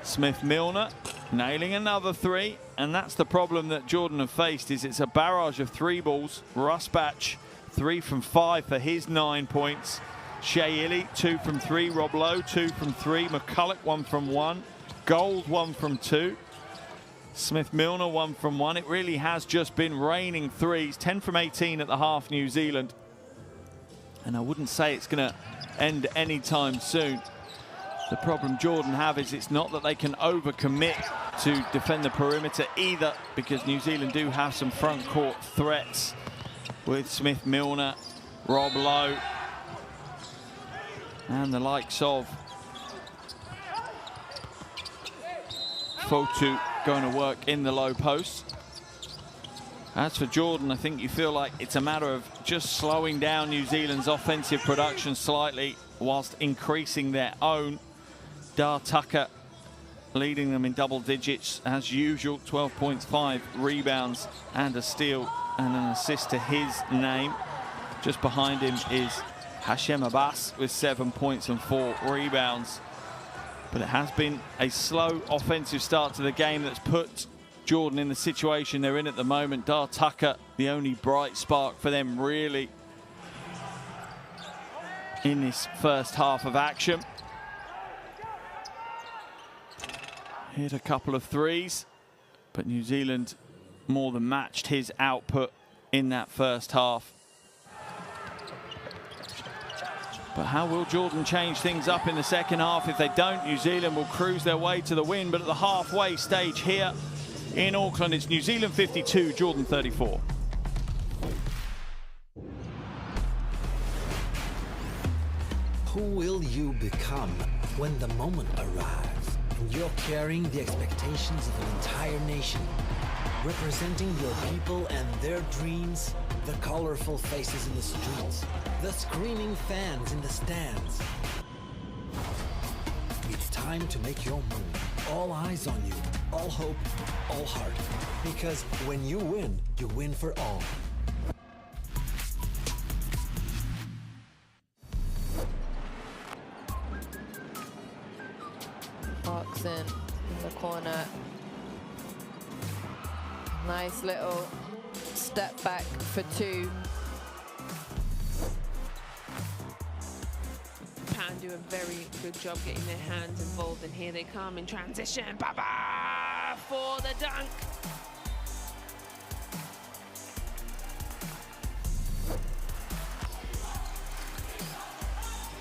Smith-Milner nailing another three. And that's the problem that Jordan have faced, is it's a barrage of three balls. Russ Batch, 3 from 5 for his 9 points. Shea Illy, 2 from 3. Rob Lowe, 2 from 3. McCulloch, 1 from 1. Gold, 1 from 2. Smith-Milner, 1 from 1. It really has just been raining threes. 10 from 18 at the half, New Zealand. And I wouldn't say it's going to end anytime soon. The problem Jordan have is it's not that they can overcommit to defend the perimeter either, because New Zealand do have some front court threats with Smith-Milner, Rob Lowe, and the likes of Fotu going to work in the low post. As for Jordan, I think you feel like it's a matter of just slowing down New Zealand's offensive production slightly whilst increasing their own. Haka leading them in double digits as usual, 12 points, 5 rebounds and a steal and an assist to his name. Just behind him is Hashem Abbas with 7 points and 4 rebounds. But it has been a slow offensive start to the game that's put Jordan in the situation they're in at the moment. Haka, the only bright spark for them really in this first half of action. Hit a couple of threes, but New Zealand more than matched his output in that first half. But how will Jordan change things up in the second half? If they don't, New Zealand will cruise their way to the win. But at the halfway stage here in Auckland, it's New Zealand 52, Jordan 34. Who will you become when the moment arrives? And you're carrying the expectations of an entire nation, representing your people and their dreams, the colorful faces in the streets, the screaming fans in the stands. It's time to make your move. All eyes on you, all hope, all heart. Because when you win for all. In the corner. Nice little step back for 2. Pan do a very good job getting their hands involved, and here they come in transition. Baba for the dunk.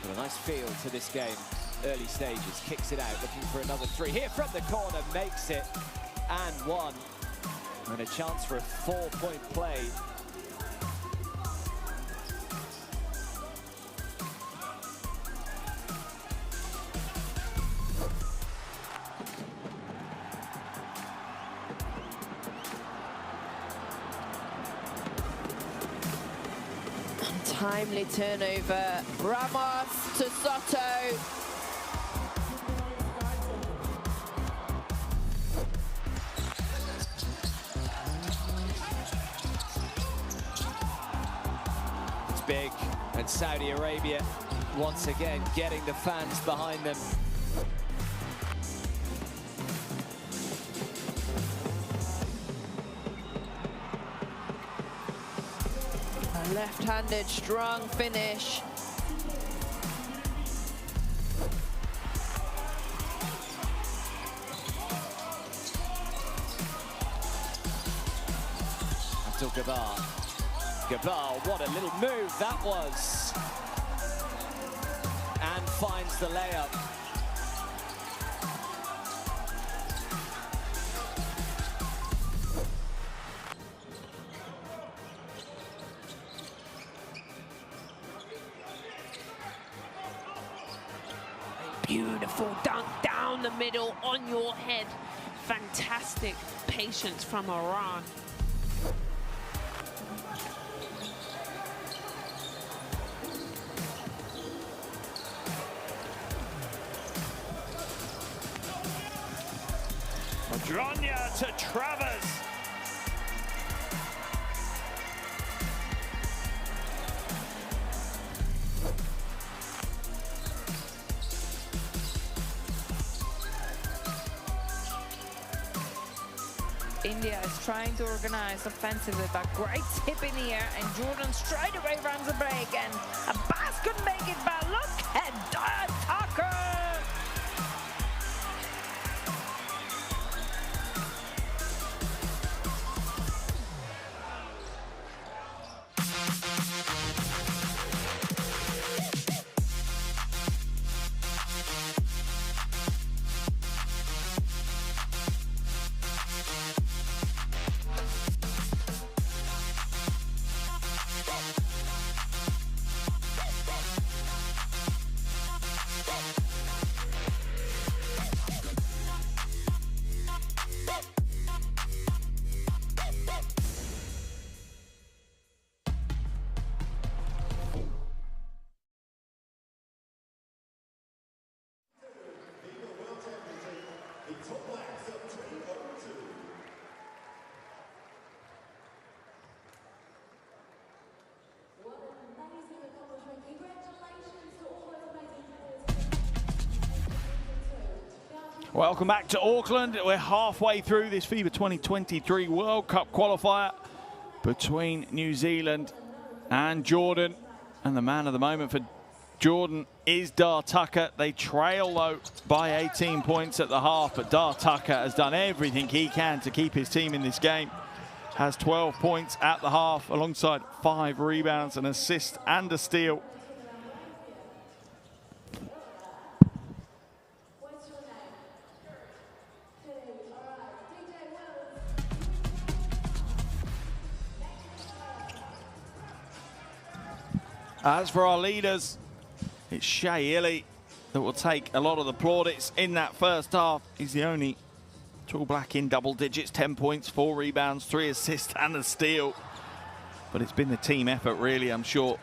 Well, a nice feel to this game. Early stages, kicks it out, looking for another 3. Here from the corner, makes it, and 1. And a chance for a 4-point play. Timely turnover. Ramos to Soto. Big, and Saudi Arabia once again getting the fans behind them. Left-handed, strong finish. Gabar. Gabar, what a little move that was. And finds the layup. Beautiful dunk down the middle on your head. Fantastic patience from Iran. Madronya to Travers. India is trying to organize offensively, but great tip in the air, and Jordan straight away runs a break, and Abbas couldn't make it, but look at Haka! Welcome back to Auckland. We're halfway through this FIBA 2023 World Cup qualifier between New Zealand and Jordan. And the man of the moment for Jordan is Dar Tucker. They trail, though, by 18 points at the half, but Dar Tucker has done everything he can to keep his team in this game. Has 12 points at the half, alongside 5 rebounds, an assist and a steal. As for our leaders, it's Shea Illy that will take a lot of the plaudits in that first half. He's the only tall black in double digits, 10 points, 4 rebounds, 3 assists and a steal. But it's been the team effort, really. I'm sure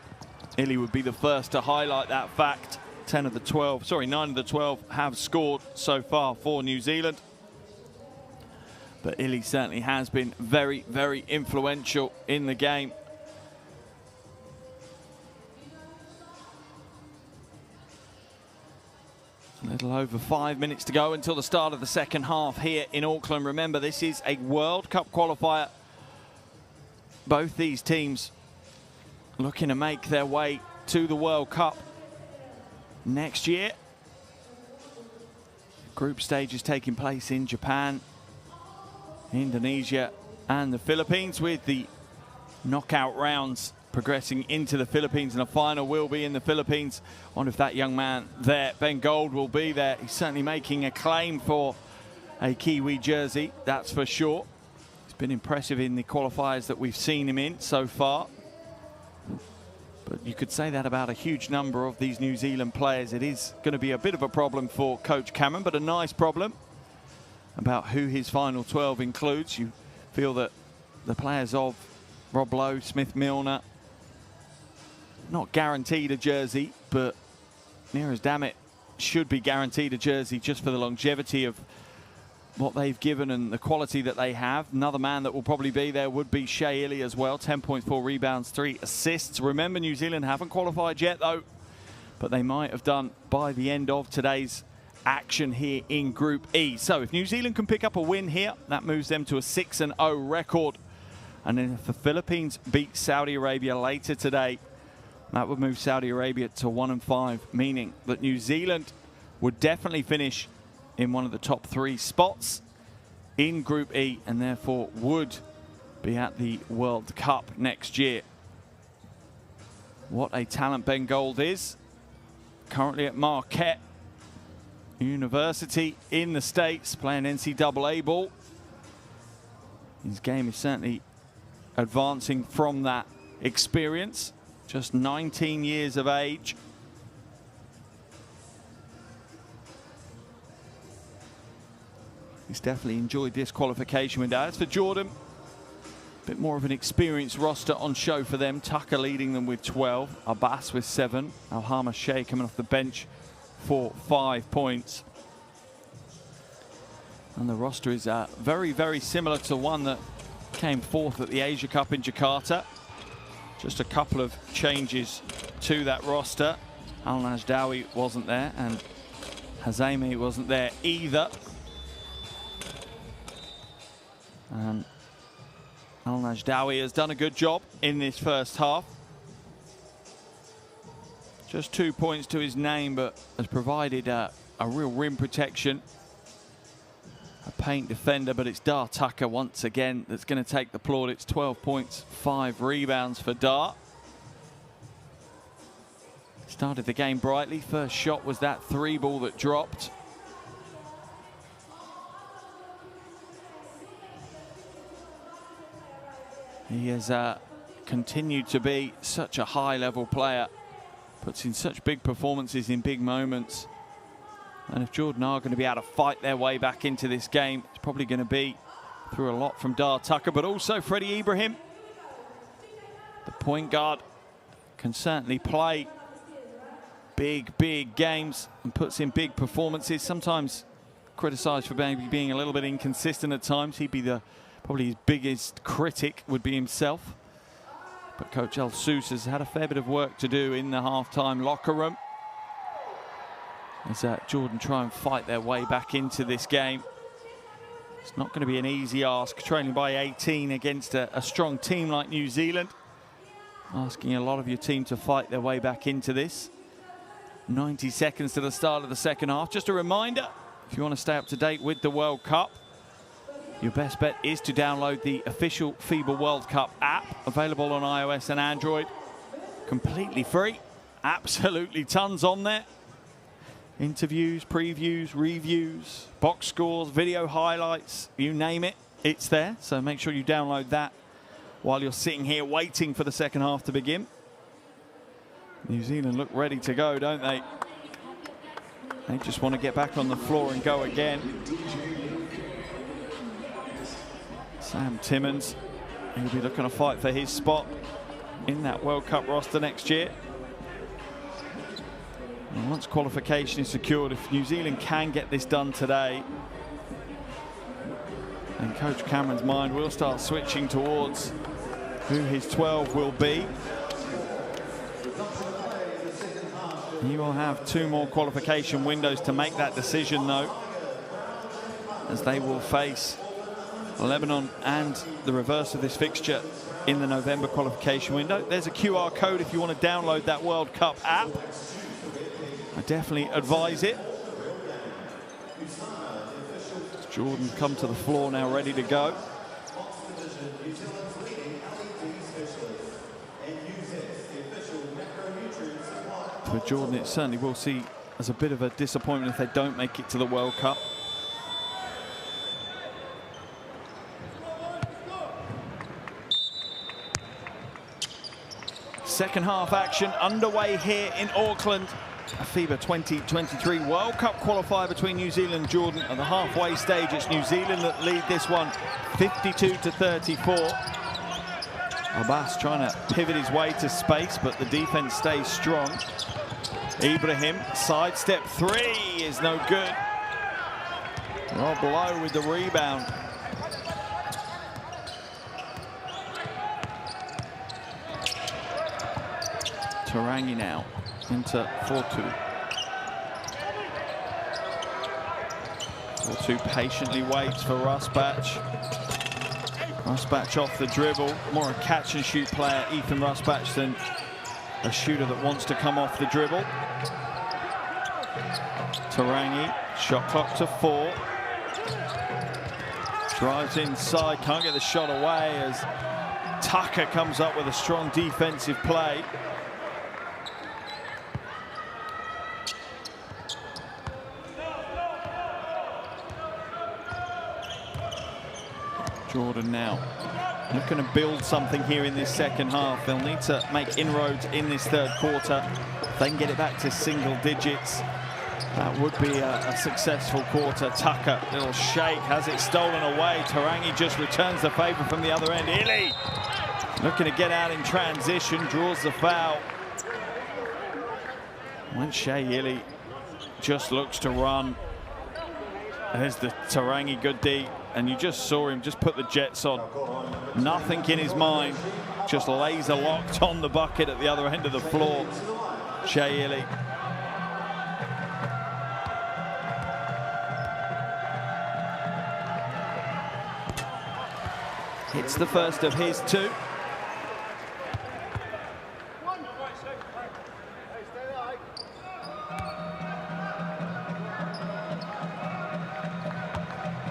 Illy would be the first to highlight that fact. 9 of the 12 have scored so far for New Zealand. But Illy certainly has been very, very influential in the game. A little over 5 minutes to go until the start of the second half here in Auckland. Remember, this is a World Cup qualifier. Both these teams looking to make their way to the World Cup next year. Group stage is taking place in Japan, Indonesia and the Philippines, with the knockout rounds progressing into the Philippines, and the final will be in the Philippines. I wonder if that young man there, Ben Gold, will be there. He's certainly making a claim for a Kiwi jersey, that's for sure. He's been impressive in the qualifiers that we've seen him in so far. But you could say that about a huge number of these New Zealand players. It is going to be a bit of a problem for Coach Cameron, but a nice problem about who his final 12 includes. You feel that the players of Rob Lowe, Smith Milner, not guaranteed a jersey, but near as damn it should be guaranteed a jersey just for the longevity of what they've given and the quality that they have. Another man that will probably be there would be Shea Illy as well. 10.4 rebounds, 3 assists. Remember, New Zealand haven't qualified yet, though, but they might have done by the end of today's action here in Group E. So if New Zealand can pick up a win here, that moves them to a 6-0 record And then if the Philippines beat Saudi Arabia later today, that would move Saudi Arabia to 1-5, meaning that New Zealand would definitely finish in one of the top 3 spots in Group E and therefore would be at the World Cup next year. What a talent Ben Gold is. Currently at Marquette University in the States, playing NCAA ball. His game is certainly advancing from that experience. Just 19 years of age. He's definitely enjoyed this qualification window. As for Jordan, a bit more of an experienced roster on show for them. Tucker leading them with 12, Abbas with 7, Alhama Shea coming off the bench for 5 points. And the roster is very, very similar to one that came fourth at the Asia Cup in Jakarta. Just a couple of changes to that roster. Al Najdawi wasn't there and Hazemi wasn't there either. And Al Najdawi has done a good job in this first half. Just 2 points to his name, but has provided a real rim protection. A paint defender, but it's Dar Tucker once again that's going to take the plaudits. 12 points, 5 rebounds for Dar. Started the game brightly. First shot was that 3 ball that dropped. He has continued to be such a high-level player. Puts in such big performances in big moments. And if Jordan are going to be able to fight their way back into this game, it's probably going to be through a lot from Dar Tucker, but also Freddie Ibrahim. The point guard can certainly play big, big games and puts in big performances. Sometimes criticised for being a little bit inconsistent at times. He'd be probably his biggest critic would be himself. But Coach El Sous has had a fair bit of work to do in the halftime locker room as Jordan try and fight their way back into this game. It's not going to be an easy ask, trailing by 18 against a strong team like New Zealand. Asking a lot of your team to fight their way back into this. 90 seconds to the start of the second half. Just a reminder, if you want to stay up to date with the World Cup, your best bet is to download the official FIBA World Cup app, available on iOS and Android. Completely free, absolutely tons on there. Interviews, previews, reviews, box scores, video highlights, you name it, it's there. So make sure you download that while you're sitting here waiting for the second half to begin. New Zealand look ready to go, don't they? They just want to get back on the floor and go again. Sam Timmons, he'll be looking to fight for his spot in that World Cup roster next year. And once qualification is secured, if New Zealand can get this done today, then Coach Cameron's mind will start switching towards who his 12 will be. He will have 2 more qualification windows to make that decision, though, as they will face Lebanon and the reverse of this fixture in the November qualification window. There's a QR code if you want to download that World Cup app. I definitely advise it. Jordan come to the floor now, ready to go. For Jordan, it certainly will see as a bit of a disappointment if they don't make it to the World Cup. Second half action underway here in Auckland. A FIBA 2023 World Cup qualifier between New Zealand and Jordan. At the halfway stage, it's New Zealand that lead this one 52-34. Abbas trying to pivot his way to space, but the defense stays strong. Ibrahim, sidestep 3 is no good. Rob Lowe with the rebound. Tarangi now into Fortu. Fortu patiently waits for Russ Batch. Rusbach off the dribble. More a catch and shoot player, Ethan Rusbach, than a shooter that wants to come off the dribble. Tarangi, shot clock to 4. Drives inside, can't get the shot away as Haka comes up with a strong defensive play. Jordan now looking to build something here in this second half. They'll need to make inroads in this third quarter. If they can get it back to single digits, that would be a successful quarter. Tucker, little shake, has it stolen away. Tarangi just returns the favour from the other end. Ili looking to get out in transition, draws the foul. When Shea Ili just looks to run, there's the Tarangi good D, and you just saw him just put the jets on. Nothing in his mind, just laser locked on the bucket at the other end of the floor. Shea Ili. It's the first of his 2.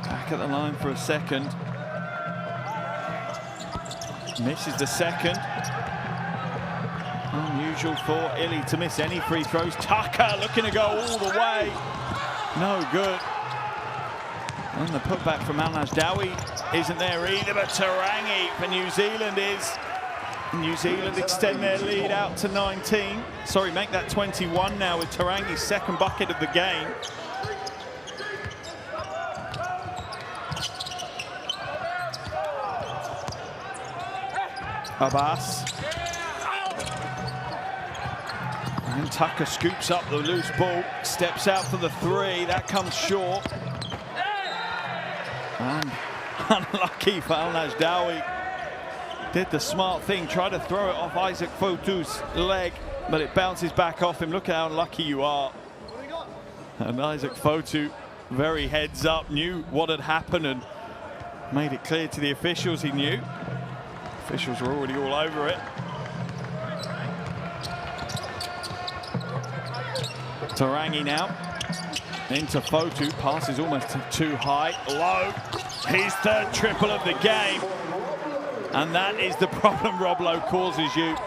Back at the line for a second. Misses the second. Unusual for Ili to miss any free throws. Haka looking to go all the way. No good. And the putback from Al-Najdawi isn't there either, but Tarangi for New Zealand is. New Zealand extend their lead out to 19. Sorry, make that 21 now with Tarangi's second bucket of the game. Abbas. And Tucker scoops up the loose ball, steps out for the 3. That comes short. And unlucky for Al-Najdawi. Did the smart thing, tried to throw it off Isaac Fotu's leg, but it bounces back off him. Look at how unlucky you are. And Isaac Fotu, very heads up, knew what had happened and made it clear to the officials he knew. Officials were already all over it. Tarangi now. Into Fotu, passes almost too high, low. His third triple of the game. And that is the problem Rob Lowe causes you.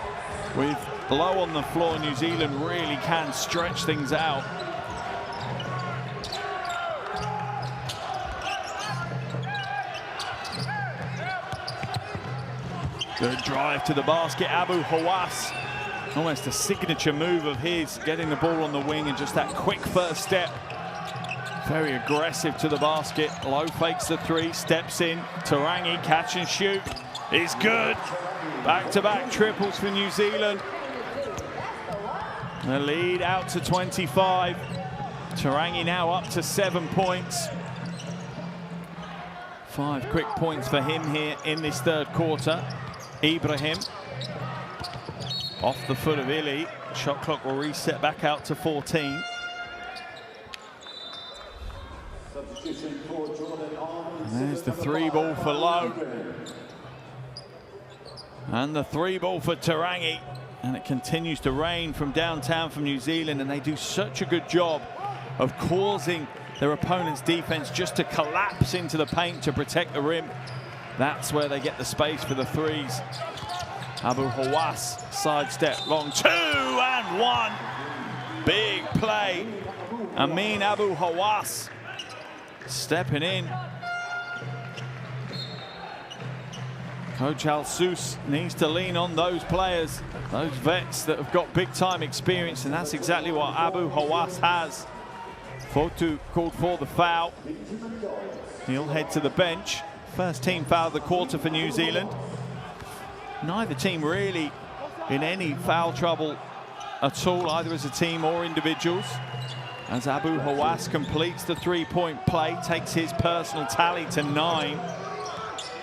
With Lowe on the floor, New Zealand really can stretch things out. Good drive to the basket, Abu Hawass. Almost a signature move of his, getting the ball on the wing and just that quick first step. Very aggressive to the basket. Lowe fakes the 3, steps in. Tarangi, catch and shoot is good. Back-to-back triples for New Zealand. The lead out to 25. Tarangi now up to 7 points. 5 quick points for him here in this third quarter. Ibrahim off the foot of Ili. Shot clock will reset back out to 14. And there's the 3 ball for Lowe. And the 3 ball for Tarangi. And it continues to rain from downtown from New Zealand, and they do such a good job of causing their opponent's defense just to collapse into the paint to protect the rim. That's where they get the space for the 3s. Abu Hawass, sidestep, long 2 and 1. Big play. Amin Abu Hawass stepping in. Coach Al-Sous needs to lean on those players, those vets that have got big time experience, and that's exactly what Abu Hawass has. Fotu called for the foul. He'll head to the bench. First team foul of the quarter for New Zealand. Neither team really in any foul trouble at all, either as a team or individuals. As Abu Hawass completes the 3-point play, takes his personal tally to 9.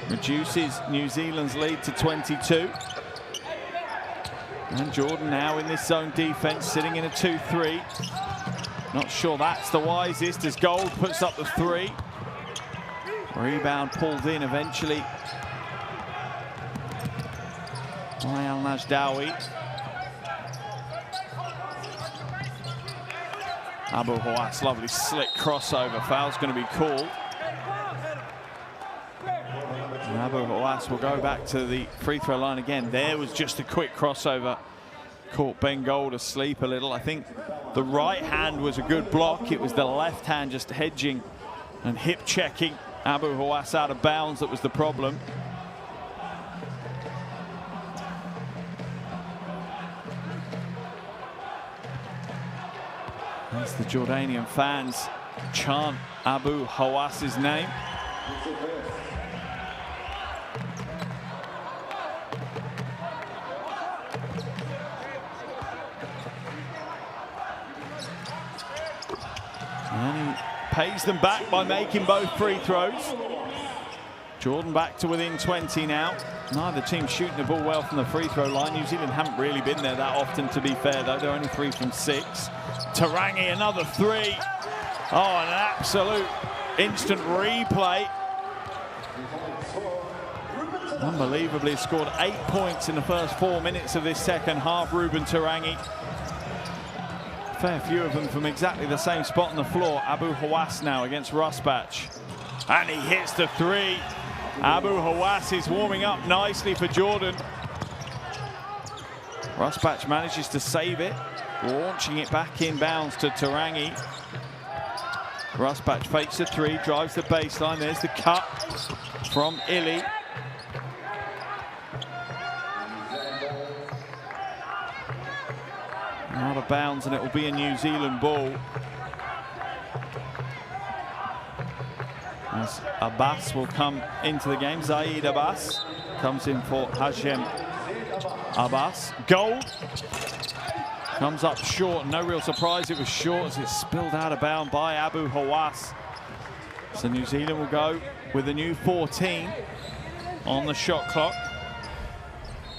Reduces New Zealand's lead to 22. And Jordan now in this zone defense, sitting in a 2-3. Not sure that's the wisest as Gold puts up the 3. Rebound pulled in eventually by Al-Najdawi. Abu Hawass, lovely slick crossover. Foul's going to be called. And Abu Hawass will go back to the free throw line again. There was just a quick crossover. Caught Ben Gold asleep a little. I think the right hand was a good block. It was the left hand just hedging and hip checking Abu Hawass out of bounds that was the problem. As the Jordanian fans chant Abu Hawass's name. And he pays them back by making both free throws. Jordan back to within 20 now. Neither team shooting the ball well from the free throw line. New Zealand haven't really been there that often, to be fair, though. They're only 3 from 6. Tarangi, another 3. Oh, an absolute instant replay. Unbelievably scored 8 points in the first 4 minutes of this second half, Ruben Tarangi. Fair few of them from exactly the same spot on the floor. Abu Hawass now against Rusbach. And he hits the 3. Abu Hawass is warming up nicely for Jordan. Rusbach manages to save it, launching it back inbounds to Tarangi. Rusbach fakes the 3, drives the baseline. There's the cut from Ili. Out of bounds, and it will be a New Zealand ball. As Abbas will come into the game. Zaid Abbas comes in for Hashem Abbas. Gold comes up short. No real surprise it was short as it's spilled out of bounds by Abu Hawass. So New Zealand will go with a new 14 on the shot clock.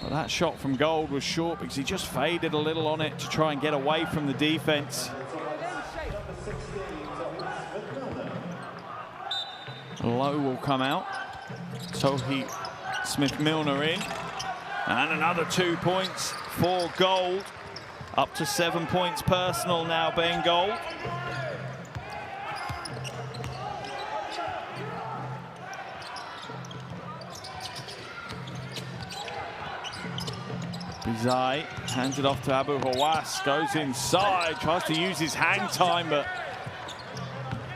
But that shot from Gold was short because he just faded a little on it to try and get away from the defense. Low will come out. Tohi Smith-Milner in. And another 2 points for Gold. Up to 7 points personal now, Ben Gold. Bizai hands it off to Abu Hawass, goes inside, tries to use his hang time, but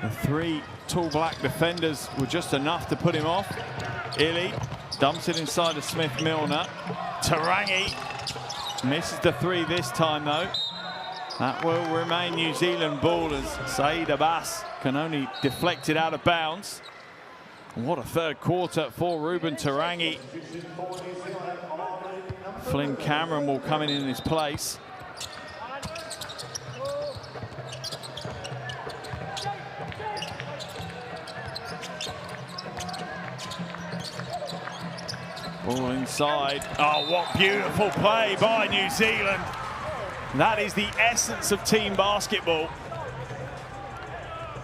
the 3 tall black defenders were just enough to put him off. Ili dumps it inside of Smith-Milner. Tarangi misses the 3 this time though. That will remain New Zealand ball as Saeed Abbas can only deflect it out of bounds. What a third quarter for Ruben Tarangi. Flynn Cameron will come in his place. Ball inside. Oh, what beautiful play by New Zealand. That is the essence of team basketball.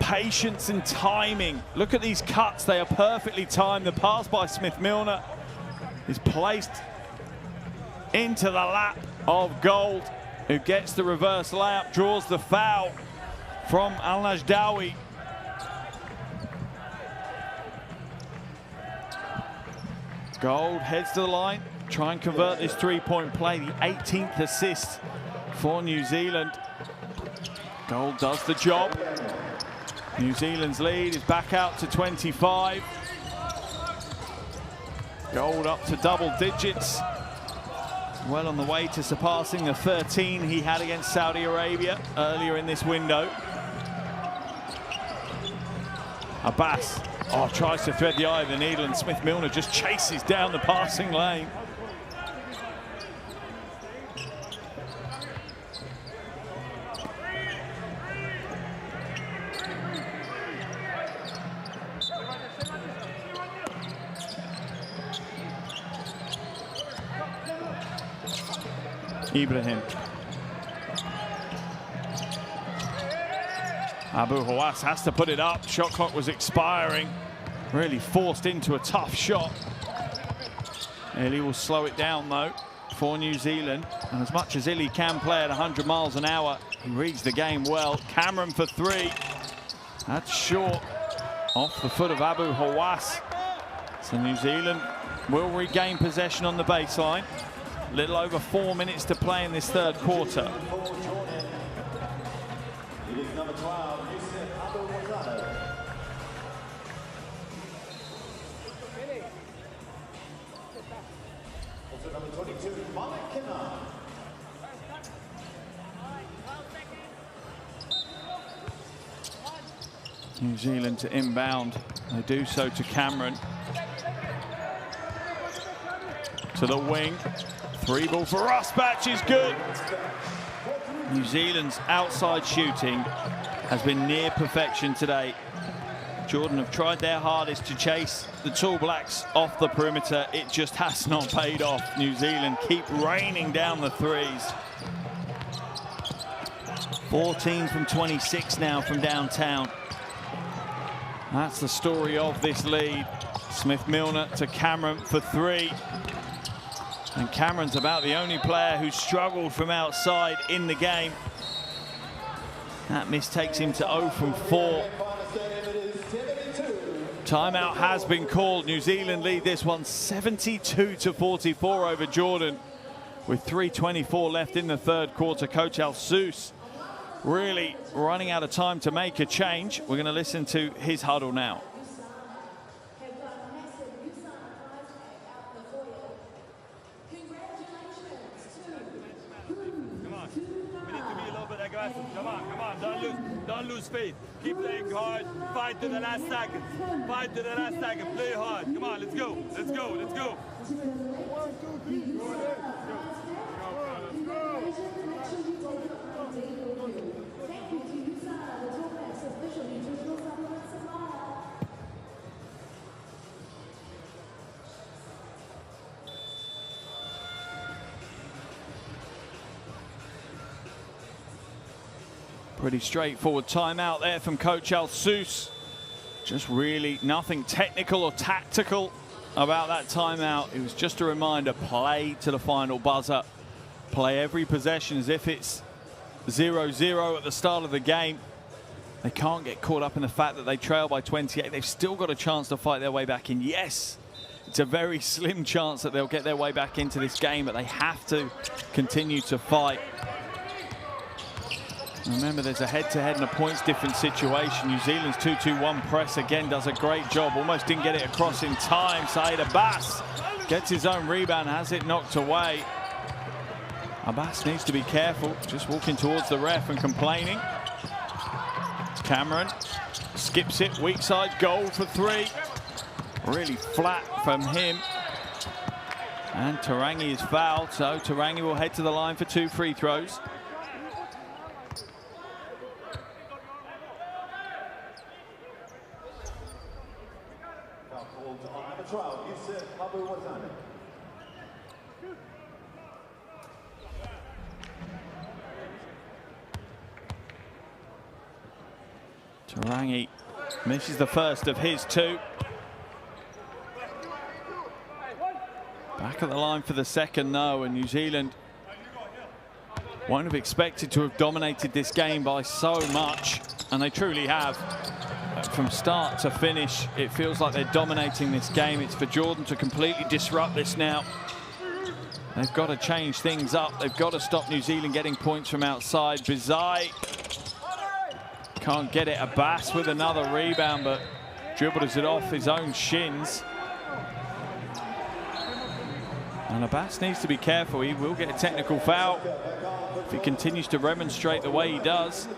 Patience and timing. Look at these cuts, they are perfectly timed. The pass by Smith-Milner is placed into the lap of Gold, who gets the reverse layup, draws the foul from Al-Najdawi. Gold heads to the line, try and convert this 3-point play, the 18th assist for New Zealand. Gold does the job. New Zealand's lead is back out to 25. Gold up to double digits. Well on the way to surpassing the 13 he had against Saudi Arabia earlier in this window. Abbas, tries to thread the eye of the needle, and Smith-Milner just chases down the passing lane. Ibrahim. Abu Hawass has to put it up. Shot clock was expiring. Really forced into a tough shot. Eli will slow it down though. for New Zealand. And as much as Illy can play at 100 miles an hour, he reads the game well. Cameron for three. That's short. Off the foot of Abu Hawass. So New Zealand will regain possession on the baseline. A little over 4 minutes to play in this third quarter. New Zealand to inbound. They do so to Cameron. To the wing. Three ball for Rusbach is good. New Zealand's outside shooting has been near perfection today. Jordan have tried their hardest to chase the Tall Blacks off the perimeter. It just has not paid off. New Zealand keep raining down the threes. 14 from 26 now from downtown. That's the story of this lead. Smith-Milner to Cameron for three. And Cameron's about the only player who's struggled from outside in the game. That miss takes him to 0 from 4. Timeout has been called. New Zealand lead this one 72-44 over Jordan. With 3:24 left in the third quarter, Coach Al-Sous really running out of time to make a change. We're going to listen to his huddle now. Don't lose faith. Keep playing hard. Fight to the last second. Fight to the last second. Play hard. Come on, let's go. Let's go. Let's go. Pretty straightforward timeout there from Coach Al-Sous. Just really nothing technical or tactical about that timeout. It was just a reminder, play to the final buzzer. Play every possession as if it's 0-0 at the start of the game. They can't get caught up in the fact that they trail by 28. They've still got a chance to fight their way back in. Yes, it's a very slim chance that they'll get their way back into this game, but they have to continue to fight. Remember, there's a head-to-head and a points difference situation. New Zealand's 2-2-1 press again does a great job. Almost didn't get it across in time. Saeed Abbas gets his own rebound, has it knocked away. Abbas needs to be careful, just walking towards the ref and complaining. Cameron skips it, weak side goal for three. Really flat from him. And Tarangi is fouled, so Tarangi will head to the line for 2 free throws. Tarangi misses the first of his two. Back at the line for the second, though, and New Zealand won't have expected to have dominated this game by so much, and they truly have. From start to finish, it feels like they're dominating this game. It's for Jordan to completely disrupt this now. They've got to change things up. They've got to stop New Zealand getting points from outside. Bizai can't get it. Abbas with another rebound, but dribbles it off his own shins. And Abbas needs to be careful. He will get a technical foul if he continues to remonstrate the way he does.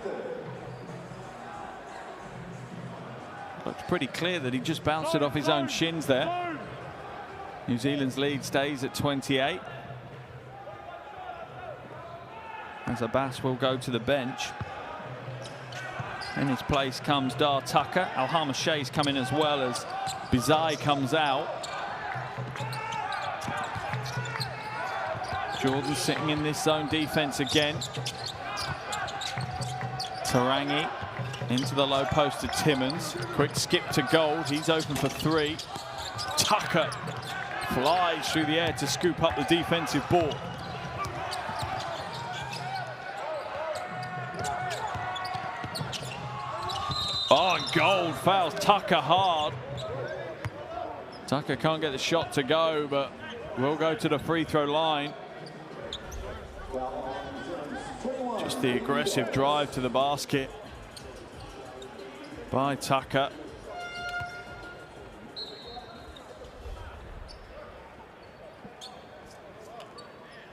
Looks pretty clear that he just bounced it off his own shins there. New Zealand's lead stays at 28. As Abbas will go to the bench. In his place comes Dar Tucker. Al-Hamashay's come in as well as Bizai comes out. Jordan sitting in this zone defense again. Tarangi into the low post to Timmons. Quick skip to Gold. He's open for three. Tucker flies through the air to scoop up the defensive ball. Gold fouls Tucker hard. Tucker can't get the shot to go, but will go to the free throw line. Just the aggressive drive to the basket by Tucker.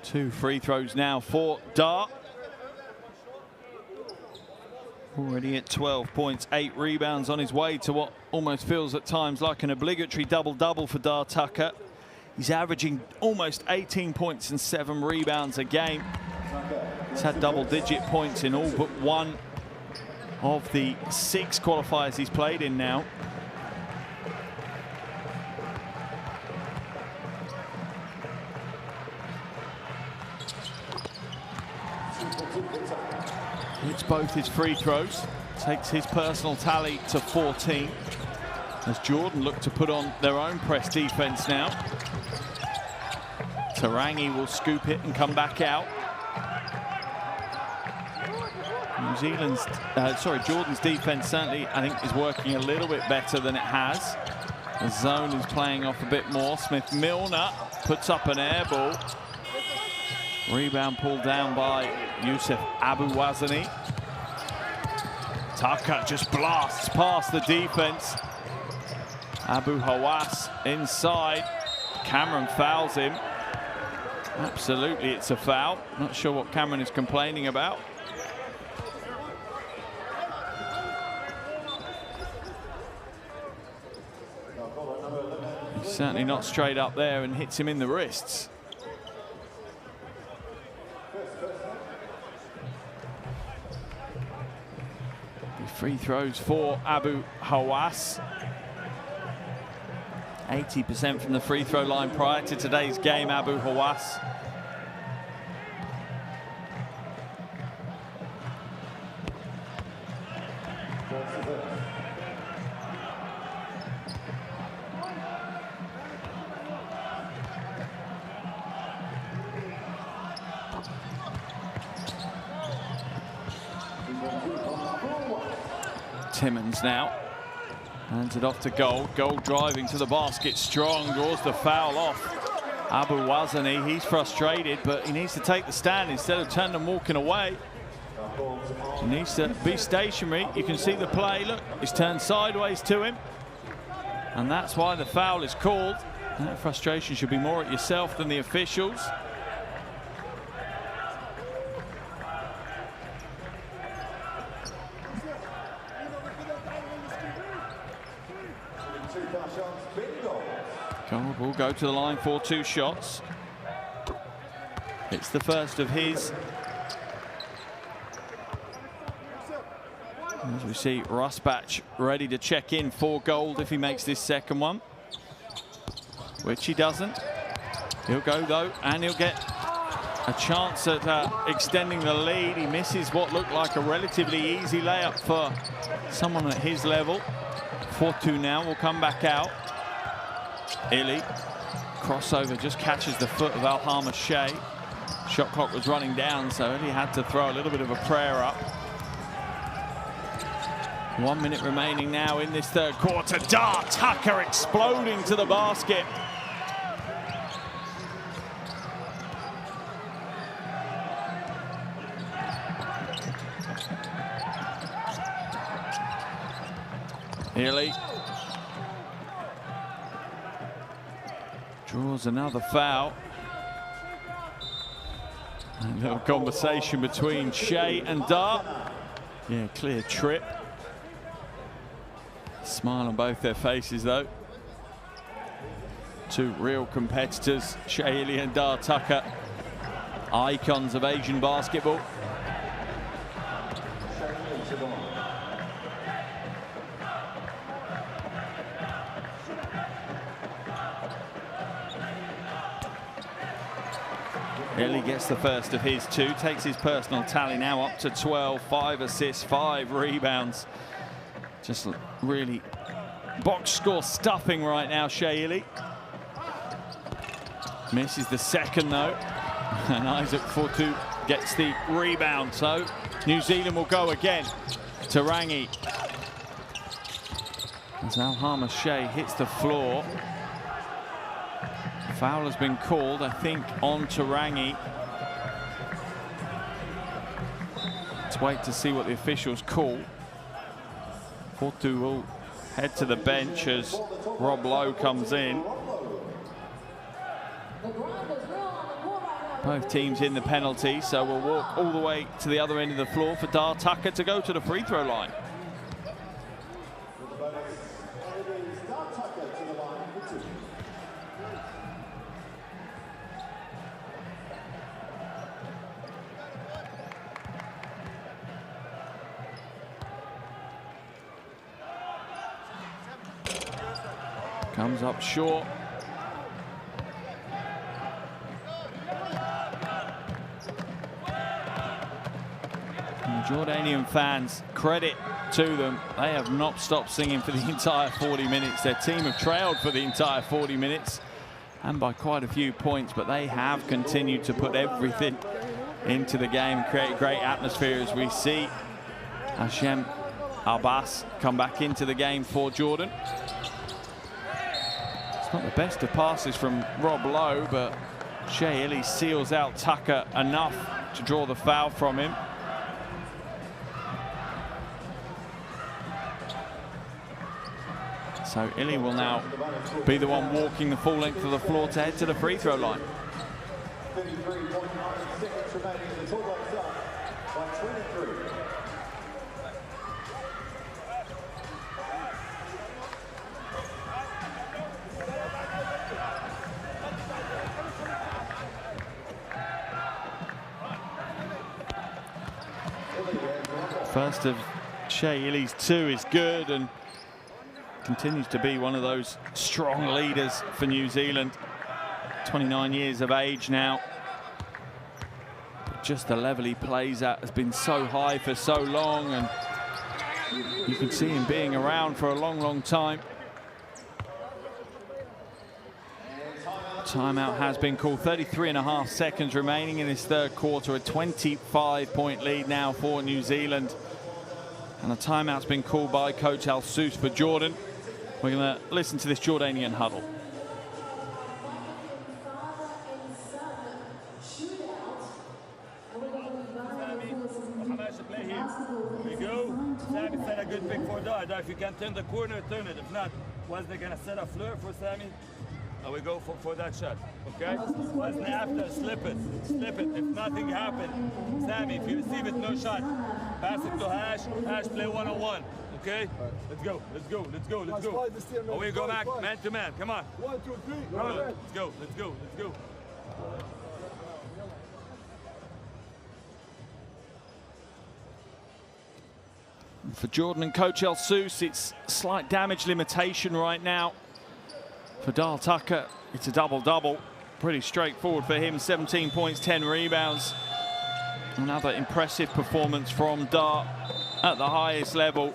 Two free throws now for Dart. Already at 12 points, 8 rebounds, on his way to what almost feels at times like an obligatory double-double for Dart Tucker. He's averaging almost 18 points and 7 rebounds a game. He's had double-digit points in all but one of the 6 qualifiers he's played in now. Hits both his free throws, takes his personal tally to 14. As Jordan look to put on their own press defense now. Tarangi will scoop it and come back out. Jordan's defense certainly, I think, is working a little bit better than it has. The zone is playing off a bit more. Smith-Milner puts up an air ball. Rebound pulled down by Yusuf Abu-Wazani. Tucker just blasts past the defense. Abu Hawass inside. Cameron fouls him. Absolutely, it's a foul. Not sure what Cameron is complaining about. He's certainly not straight up there and hits him in the wrists. Free throws for Abu Hawass. 80% from the free throw line prior to today's game, Abu Hawass. Timmons now hands it off to Gold. Gold driving to the basket, strong, draws the foul off. Abu Wazani, he's frustrated, but he needs to take the stand instead of turning and walking away. He needs to be stationary. You can see the play. Look, he's turned sideways to him, and that's why the foul is called. That frustration should be more at yourself than the officials. Gold will go to the line for 2 shots. It's the first of his. As we see Rusbach ready to check in for Gold if he makes this second one, which he doesn't. He'll go though, and he'll get a chance at extending the lead. He misses what looked like a relatively easy layup for someone at his level. 4-2 now, will come back out. Illy, crossover, just catches the foot of Alhama Shea. Shot clock was running down, so Illy had to throw a little bit of a prayer up. 1 minute remaining now in this third quarter. Dart Tucker exploding to the basket. Illy draws another foul. A little conversation between Shea and Dart. Yeah, clear trip. Smile on both their faces though. 2 real competitors, Shea Illy and Dart Tucker. Icons of Asian basketball. Illy gets the first of his 2, takes his personal tally now up to 12, 5 assists, 5 rebounds. Just really box score stuffing right now, Shea Illy. Misses the second though, and Isaac Fortu gets the rebound. So New Zealand will go again. Tarangi As Al-Hama hits the floor. Foul has been called, I think, on Tarangi. Let's wait to see what the officials call. Fortu will head to the bench as Rob Lowe comes in. Both teams in the penalty, so we'll walk all the way to the other end of the floor for Dar Tucker to go to the free throw line. Comes up short. And Jordanian fans, credit to them. They have not stopped singing for the entire 40 minutes. Their team have trailed for the entire 40 minutes and by quite a few points, but they have continued to put everything into the game and create a great atmosphere as we see Hashem Abbas come back into the game for Jordan. Not the best of passes from Rob Lowe, but Shea Illy seals out Tucker enough to draw the foul from him. So Illy will now be the one walking the full length of the floor to head to the free throw line. 53.9 seconds remaining in the talk by 23. First of Shea Illy's two is good and continues to be one of those strong leaders for New Zealand. 29 years of age now. But just the level he plays at has been so high for so long, and you can see him being around for a long, long time. Timeout has been called. 33.5 seconds remaining in this third quarter. A 25-point lead now for New Zealand. And a timeout's been called by Coach Al Sous for Jordan. We're going to listen to this Jordanian huddle. We go. Sammy set a good pick for Dar. If you can turn the corner, turn it. If not, was they going to set a flare for Sammy? And we go for that shot, okay? Leslie after, slip it. If nothing happened, Sammy, if you receive it, no shot. Pass it to Hash play one-on-one, okay? Let's go. Oh, we go back man to man, come on. 1, 2, 3. Let's go. For Jordan and Coach El Sous, it's slight damage limitation right now. For Dar Tucker, it's a double-double. Pretty straightforward for him. 17 points, 10 rebounds. Another impressive performance from Dar at the highest level.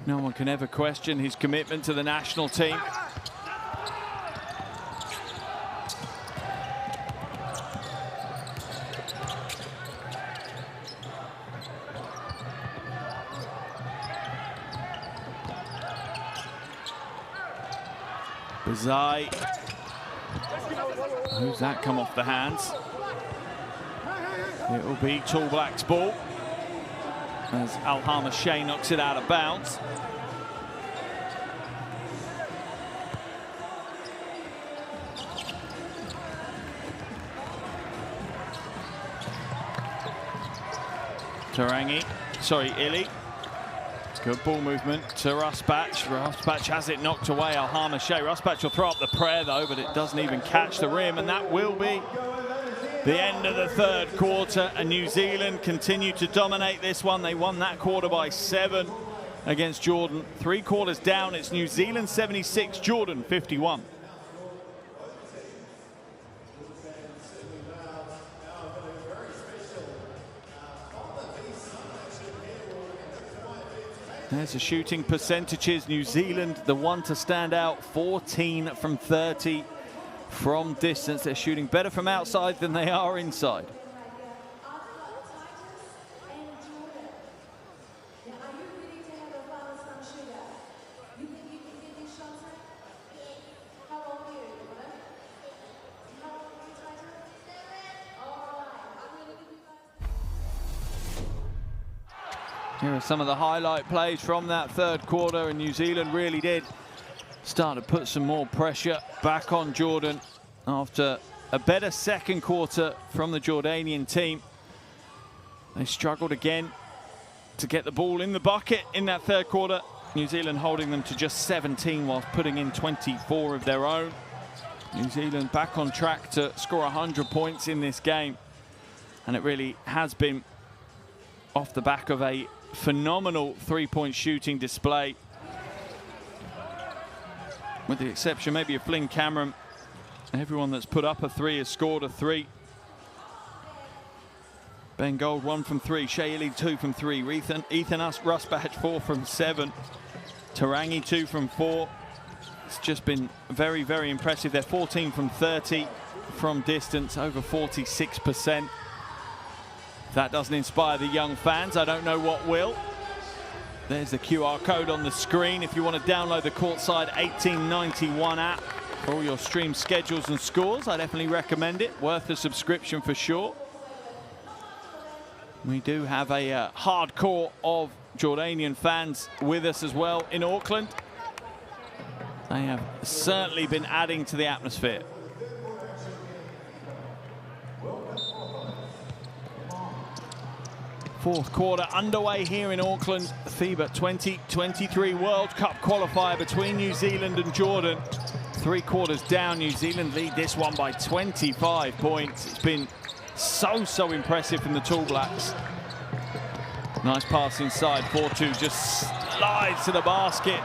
No one can ever question his commitment to the national team. Bazai. Who's that come off the hands? It will be Tall Black's ball as Al-Hama knocks it out of bounds. Illy. Good ball movement to Rusbach. Rusbach has it knocked away. Al-Hama. Rusbach will throw up the prayer though, but it doesn't even catch the rim, and that will be the end of the third quarter. And New Zealand continue to dominate this one. They won that quarter by 7 against Jordan. 3 quarters down, it's New Zealand 76, Jordan 51. There's the shooting percentages. New Zealand, the one to stand out, 14 from 30 from distance. They're shooting better from outside than they are inside. Here are some of the highlight plays from that third quarter, and New Zealand really did start to put some more pressure back on Jordan after a better second quarter from the Jordanian team. They struggled again to get the ball in the bucket in that third quarter. New Zealand holding them to just 17 whilst putting in 24 of their own. New Zealand back on track to score 100 points in this game. And it really has been off the back of a phenomenal three-point shooting display. With the exception maybe of Flynn Cameron. Everyone that's put up a three has scored a three. Ben Gold 1 from 3, Shea Ili 2 from 3, Ethan Rusbach 4 from 7, Tarangi 2 from 4. It's just been very, very impressive. They're 14 from 30 from distance, over 46%. If that doesn't inspire the young fans, I don't know what will. There's the QR code on the screen if you want to download the Courtside 1891 app for all your stream schedules and scores. I definitely recommend it. Worth a subscription for sure. We do have a hardcore of Jordanian fans with us as well in Auckland. They have certainly been adding to the atmosphere. Fourth quarter underway here in Auckland. The FIBA 2023 World Cup qualifier between New Zealand and Jordan. 3 quarters down, New Zealand lead this one by 25 points. It's been so impressive from the Tall Blacks. Nice pass inside, 4-2 just slides to the basket.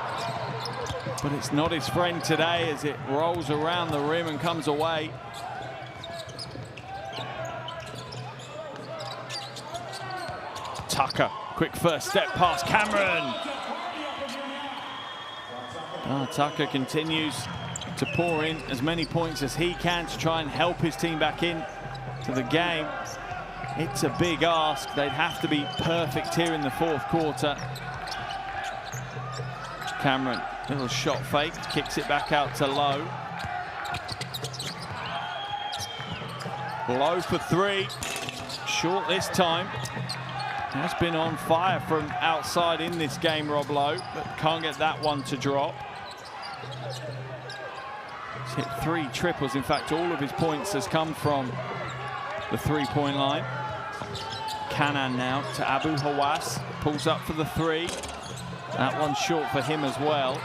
But it's not his friend today as it rolls around the rim and comes away. Tucker, quick first step past Cameron. Tucker continues to pour in as many points as he can to try and help his team back in to the game. It's a big ask. They'd have to be perfect here in the fourth quarter. Cameron, little shot fake, kicks it back out to Lowe. Lowe for 3, short this time. Has been on fire from outside in this game, Rob Lowe, but can't get that one to drop. He's hit 3 triples. In fact, all of his points has come from the three-point line. Kanan now to Abu Hawass, pulls up for the 3. That one's short for him as well.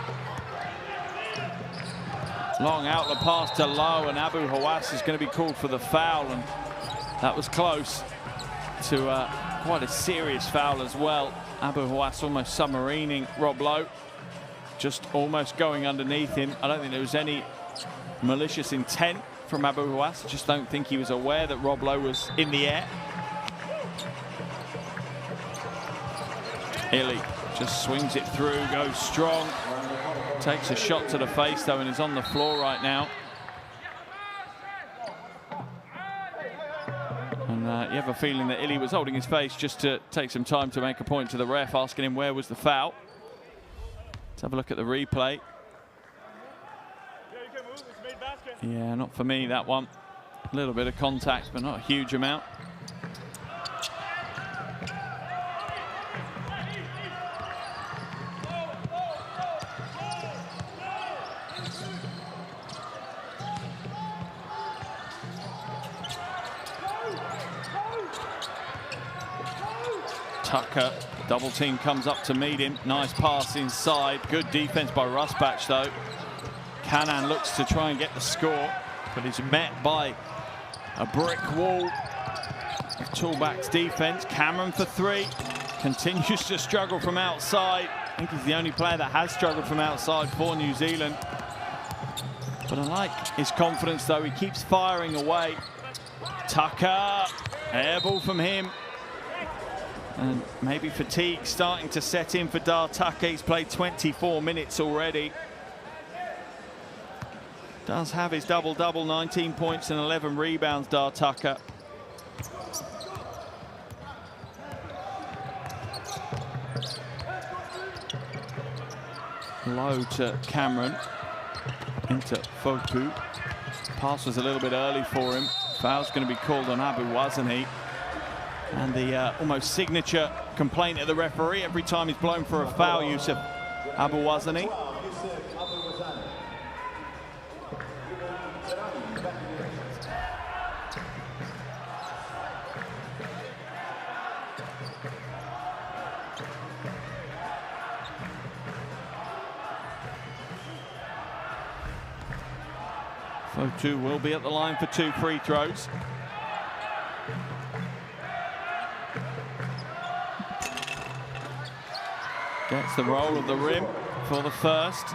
Long outlet pass to Lowe, and Abu Hawass is going to be called for the foul, and that was close to quite a serious foul as well. Abu Hawass almost submarining Rob Lowe, just almost going underneath him. I don't think there was any malicious intent from Abu Hawass. I just don't think he was aware that Rob Lowe was in the air. Ili just swings it through, goes strong. Takes a shot to the face though and is on the floor right now. And you have a feeling that Ili was holding his face just to take some time to make a point to the ref, asking him where was the foul. Let's have a look at the replay. Yeah, not for me, that one. A little bit of contact, but not a huge amount. Tucker, double team comes up to meet him. Nice pass inside. Good defense by Rusbach though. Kanan looks to try and get the score, but he's met by a brick wall of Tallback's defense. Cameron for 3. Continues to struggle from outside. I think he's the only player that has struggled from outside for New Zealand. But I like his confidence though. He keeps firing away. Tucker, air ball from him. And maybe fatigue starting to set in for Dar Tucker. He's played 24 minutes already. Does have his double-double, 19 points and 11 rebounds, Dar Tucker. Low to Cameron. Into Foku. Pass was a little bit early for him. Foul's going to be called on Abu, wasn't he? And the almost signature complaint of the referee every time he's blown for a foul, Yusuf Abouazani. Fotu will be at the line for 2 free throws. Gets the roll of the rim for the first.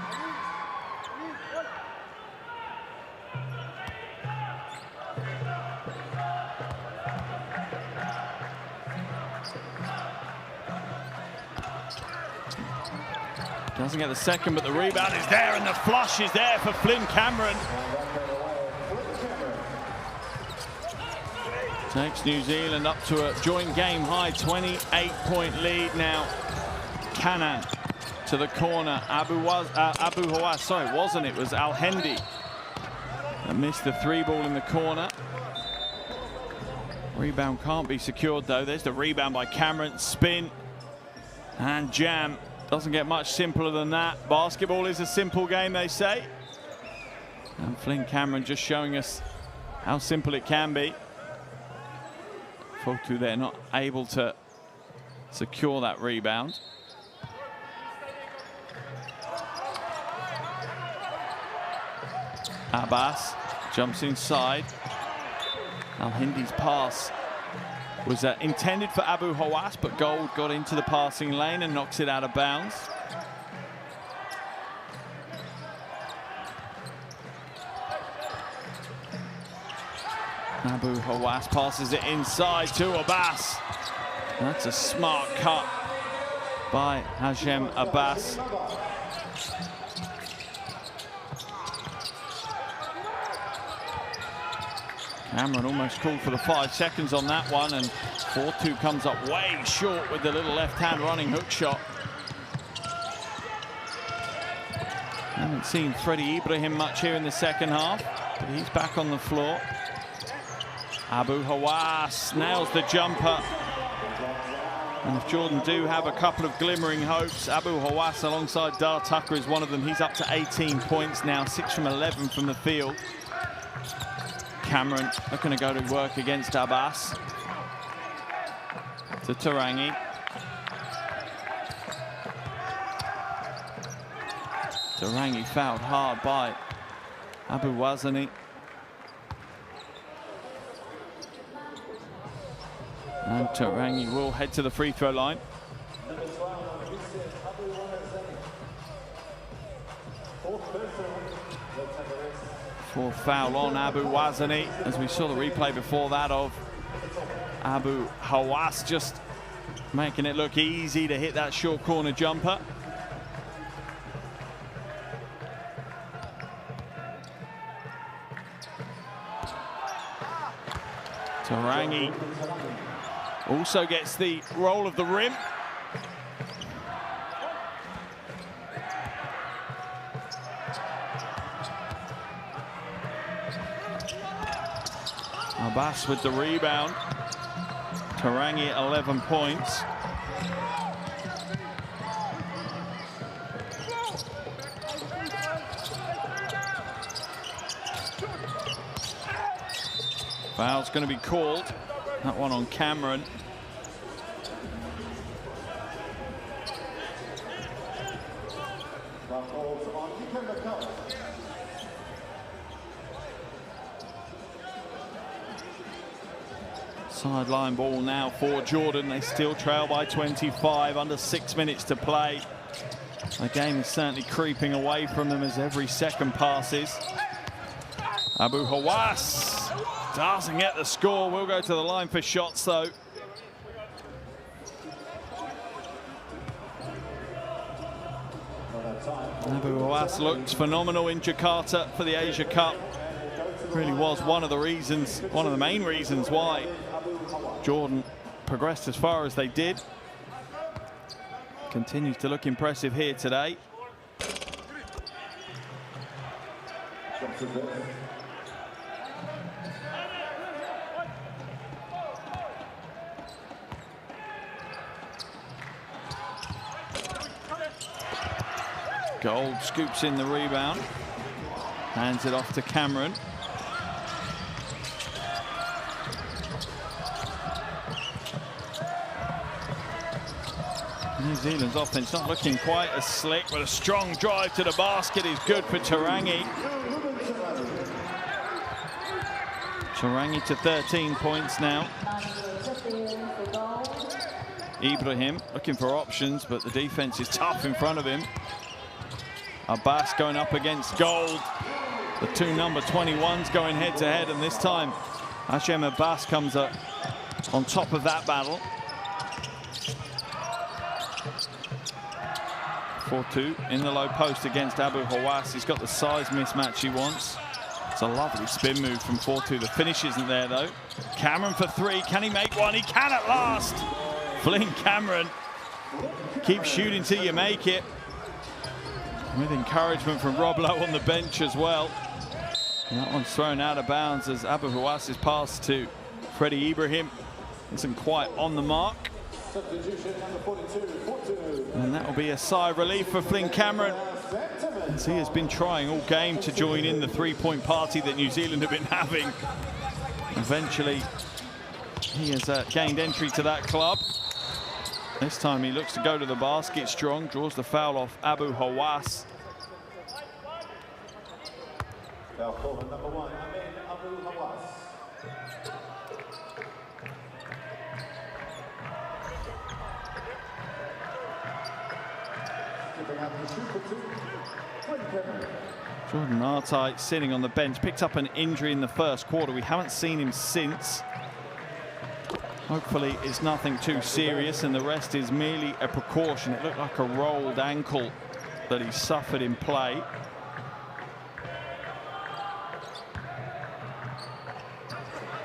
Doesn't get the second, but the rebound is there, and the flush is there for Flynn Cameron. Takes New Zealand up to a joint game high 28-point lead now. Kanan to the corner. Abu Hawass, sorry, it was Al-Hendi that missed the 3 ball in the corner. Rebound can't be secured though. There's the rebound by Cameron. Spin and jam. Doesn't get much simpler than that. Basketball is a simple game, they say. And Flynn Cameron just showing us how simple it can be. Fotu there not able to secure that rebound. Abbas jumps inside. Al-Hindi's pass was intended for Abu Hawass, but Gold got into the passing lane and knocks it out of bounds. Abu Hawass passes it inside to Abbas. That's a smart cut by Hashem Abbas. Cameron almost called for the 5 seconds on that one, and 4-2 comes up way short with the little left-hand running hook shot. Haven't seen Freddie Ibrahim much here in the second half, but he's back on the floor. Abu Hawass nails the jumper. And if Jordan do have a couple of glimmering hopes, Abu Hawass alongside Dar Tucker is one of them. He's up to 18 points now, 6 from 11 from the field. Cameron looking to go to work against Abbas. To Tarangi. Tarangi fouled hard by Abouazani. And Tarangi will head to the free throw line. Fourth foul on Abouazani, as we saw the replay before that of Abu Hawass just making it look easy to hit that short corner jumper. Tarangi also gets the roll of the rim. Abbas with the rebound. Tarangi 11 points. Foul's going to be called. That one on Cameron. Sideline ball now for Jordan. They still trail by 25, under 6 minutes to play. The game is certainly creeping away from them as every second passes. Abu Hawass doesn't get the score. We'll go to the line for shots though. Abu Hawass looked phenomenal in Jakarta for the Asia Cup. Really was one of the reasons, one of the main reasons why Jordan progressed as far as they did. Continues to look impressive here today. Gold scoops in the rebound. Hands it off to Cameron. New Zealand's offense not looking quite as slick, but a strong drive to the basket is good for Tarangi. Tarangi to 13 points now. Ibrahim looking for options, but the defense is tough in front of him. Abbas going up against Gold. The two number 21s going head to head, and this time Hashem Abbas comes up on top of that battle. 4-2 in the low post against Abu Hawass. He's got the size mismatch he wants. It's a lovely spin move from 4-2. The finish isn't there though. Cameron for three. Can he make one? He can at last. Flynn Cameron. Keep shooting till you make it. With encouragement from Rob Lowe on the bench as well. And that one's thrown out of bounds as Abu Hawass's pass to Freddie Ibrahim isn't quite on the mark. And that will be a sigh of relief for Flynn Cameron, as he has been trying all game to join in the three-point party that New Zealand have been having. Eventually, he has gained entry to that club. This time he looks to go to the basket strong, draws the foul off Abu Hawass. Foul call on number 1, Abu Hawass. Jordan Artite sitting on the bench, picked up an injury in the first quarter. We haven't seen him since. Hopefully it's nothing too serious and the rest is merely a precaution. It looked like a rolled ankle that he suffered in play.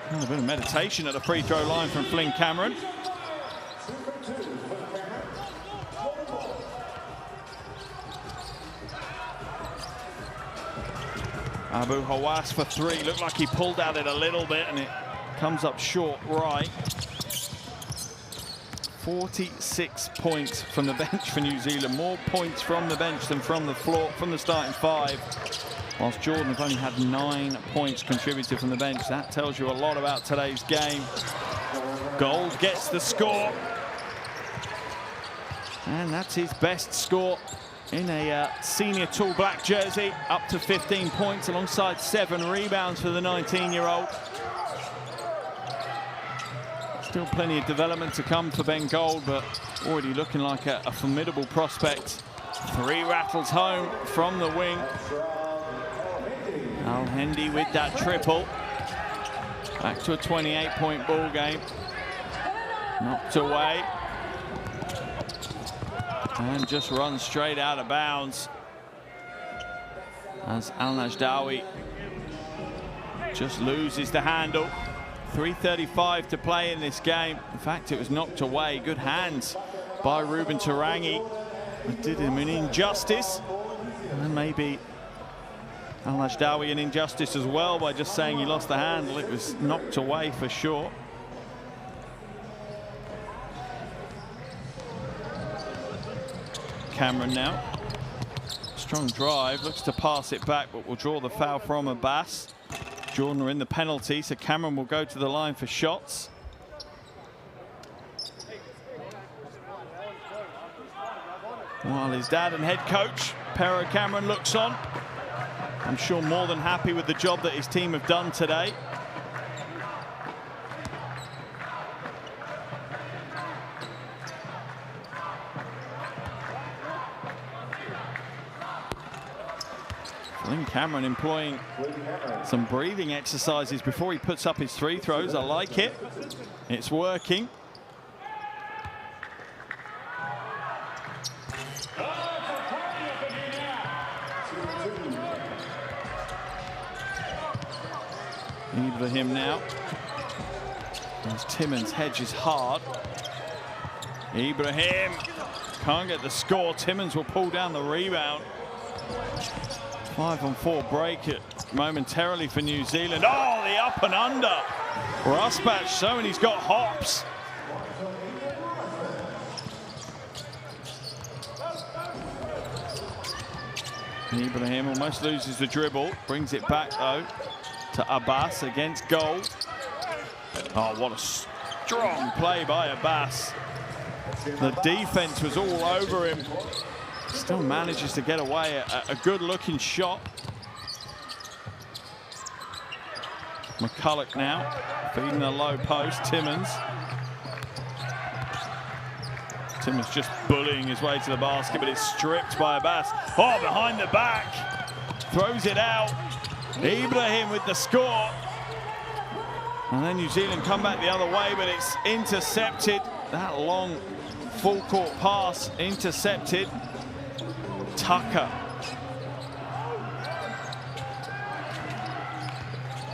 A bit of meditation at the free throw line from Flynn Cameron. Abu Hawass for three. Looked like he pulled at it a little bit and it comes up short right. 46 points from the bench for New Zealand. More points from the bench than from the floor, from the starting five. Whilst Jordan have only had 9 points contributed from the bench. That tells you a lot about today's game. Gold gets the score. And that's his best score in a senior tall black jersey, up to 15 points alongside 7 rebounds for the 19-year-old. Still plenty of development to come for Ben Gold, but already looking like a formidable prospect. 3 rattles home from the wing. Al-Hendi with that triple. Back to a 28-point ball game. Knocked away. And just runs straight out of bounds as Al-Najdawi just loses the handle. 3:35 to play in this game. In fact, it was knocked away. Good hands by Ruben Tarangi. It did him an injustice. And maybe Al-Najdawi an injustice as well by just saying he lost the handle. It was knocked away for sure. Cameron now. Strong drive, looks to pass it back, but will draw the foul from Abbas. Jordan are in the penalty, so Cameron will go to the line for shots. While his dad and head coach, Pero Cameron, looks on. I'm sure more than happy with the job that his team have done today. Flynn Cameron employing some breathing exercises before he puts up his free throws. I like it. It's working. Ibrahim now. As Timmons hedges hard. Ibrahim can't get the score. Timmons will pull down the rebound. 5-on-4 break it momentarily for New Zealand. Oh, the up and under. Rusbach showing he's got hops. Ibrahim almost loses the dribble, brings it back though to Abbas against goal. Oh, what a strong play by Abbas. The defense was all over him. Still manages to get away a good looking shot. McCulloch now feeding the low post. Timmons just bullying his way to the basket, but it's stripped by Abbas. Oh, behind the back. Throws it out. Ibrahim with the score. And then New Zealand come back the other way, but it's intercepted. That long full court pass intercepted. Tucker.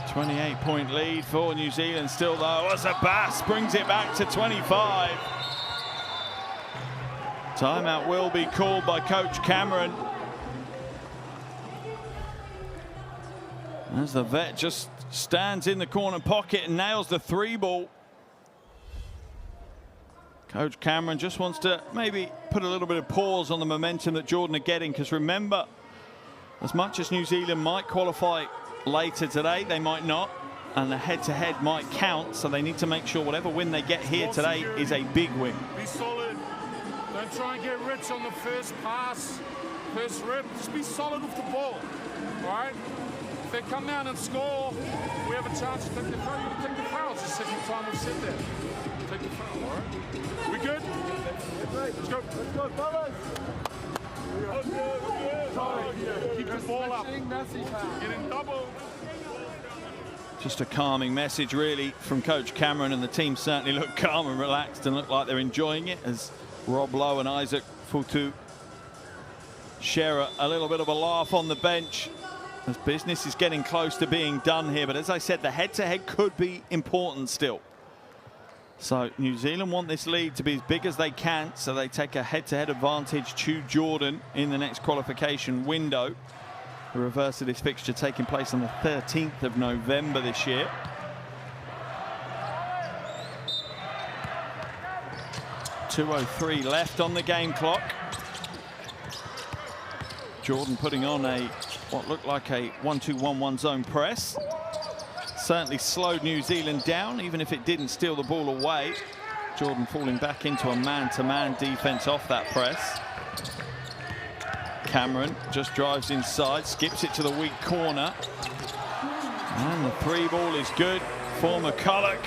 28-point lead for New Zealand still though, as Abbas brings it back to 25. Timeout will be called by Coach Cameron. As the vet just stands in the corner pocket and nails the 3-ball. Coach Cameron just wants to maybe put a little bit of pause on the momentum that Jordan are getting, because remember, as much as New Zealand might qualify later today, they might not, and the head-to-head might count, so they need to make sure whatever win they get here today is a big win. Be solid. Don't try and get rich on the first pass, first rip. Just be solid with the ball, all right? If they come down and score, we have a chance to take the foul. You can take the foul. It's the second time we've said that. Take the foul, all right? We good? Let's go. Let's go, fellas. Keep the ball up. Getting double. Just a calming message, really, from Coach Cameron, and the team certainly look calm and relaxed and look like they're enjoying it, as Rob Lowe and Isaac Futu share a little bit of a laugh on the bench, as business is getting close to being done here. But as I said, the head-to-head could be important still. So New Zealand want this lead to be as big as they can, so they take a head-to-head advantage to Jordan in the next qualification window. The reverse of this fixture taking place on the 13th of November this year. .203 left on the game clock. Jordan putting on what looked like a 1-2-1-1 zone press. Certainly slowed New Zealand down, even if it didn't steal the ball away. Jordan falling back into a man-to-man defense off that press. Cameron just drives inside, skips it to the weak corner. And the 3-ball is good for McCulloch.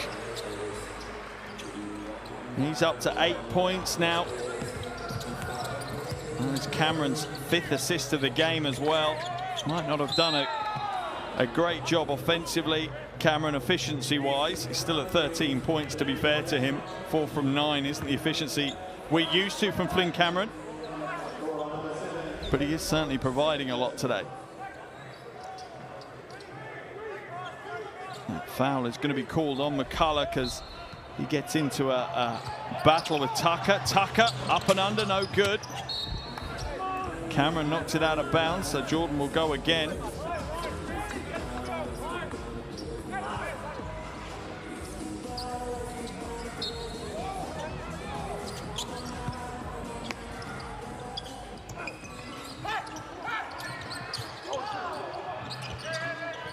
He's up to 8 points now. And it's Cameron's 5th assist of the game as well. Might not have done a great job offensively, Cameron, efficiency-wise. He's still at 13 points, to be fair to him. 4 from 9 isn't the efficiency we're used to from Flynn Cameron. But he is certainly providing a lot today. That foul is going to be called on McCulloch as he gets into a battle with Tucker. Tucker up and under, no good. Cameron knocks it out of bounds, so Jordan will go again.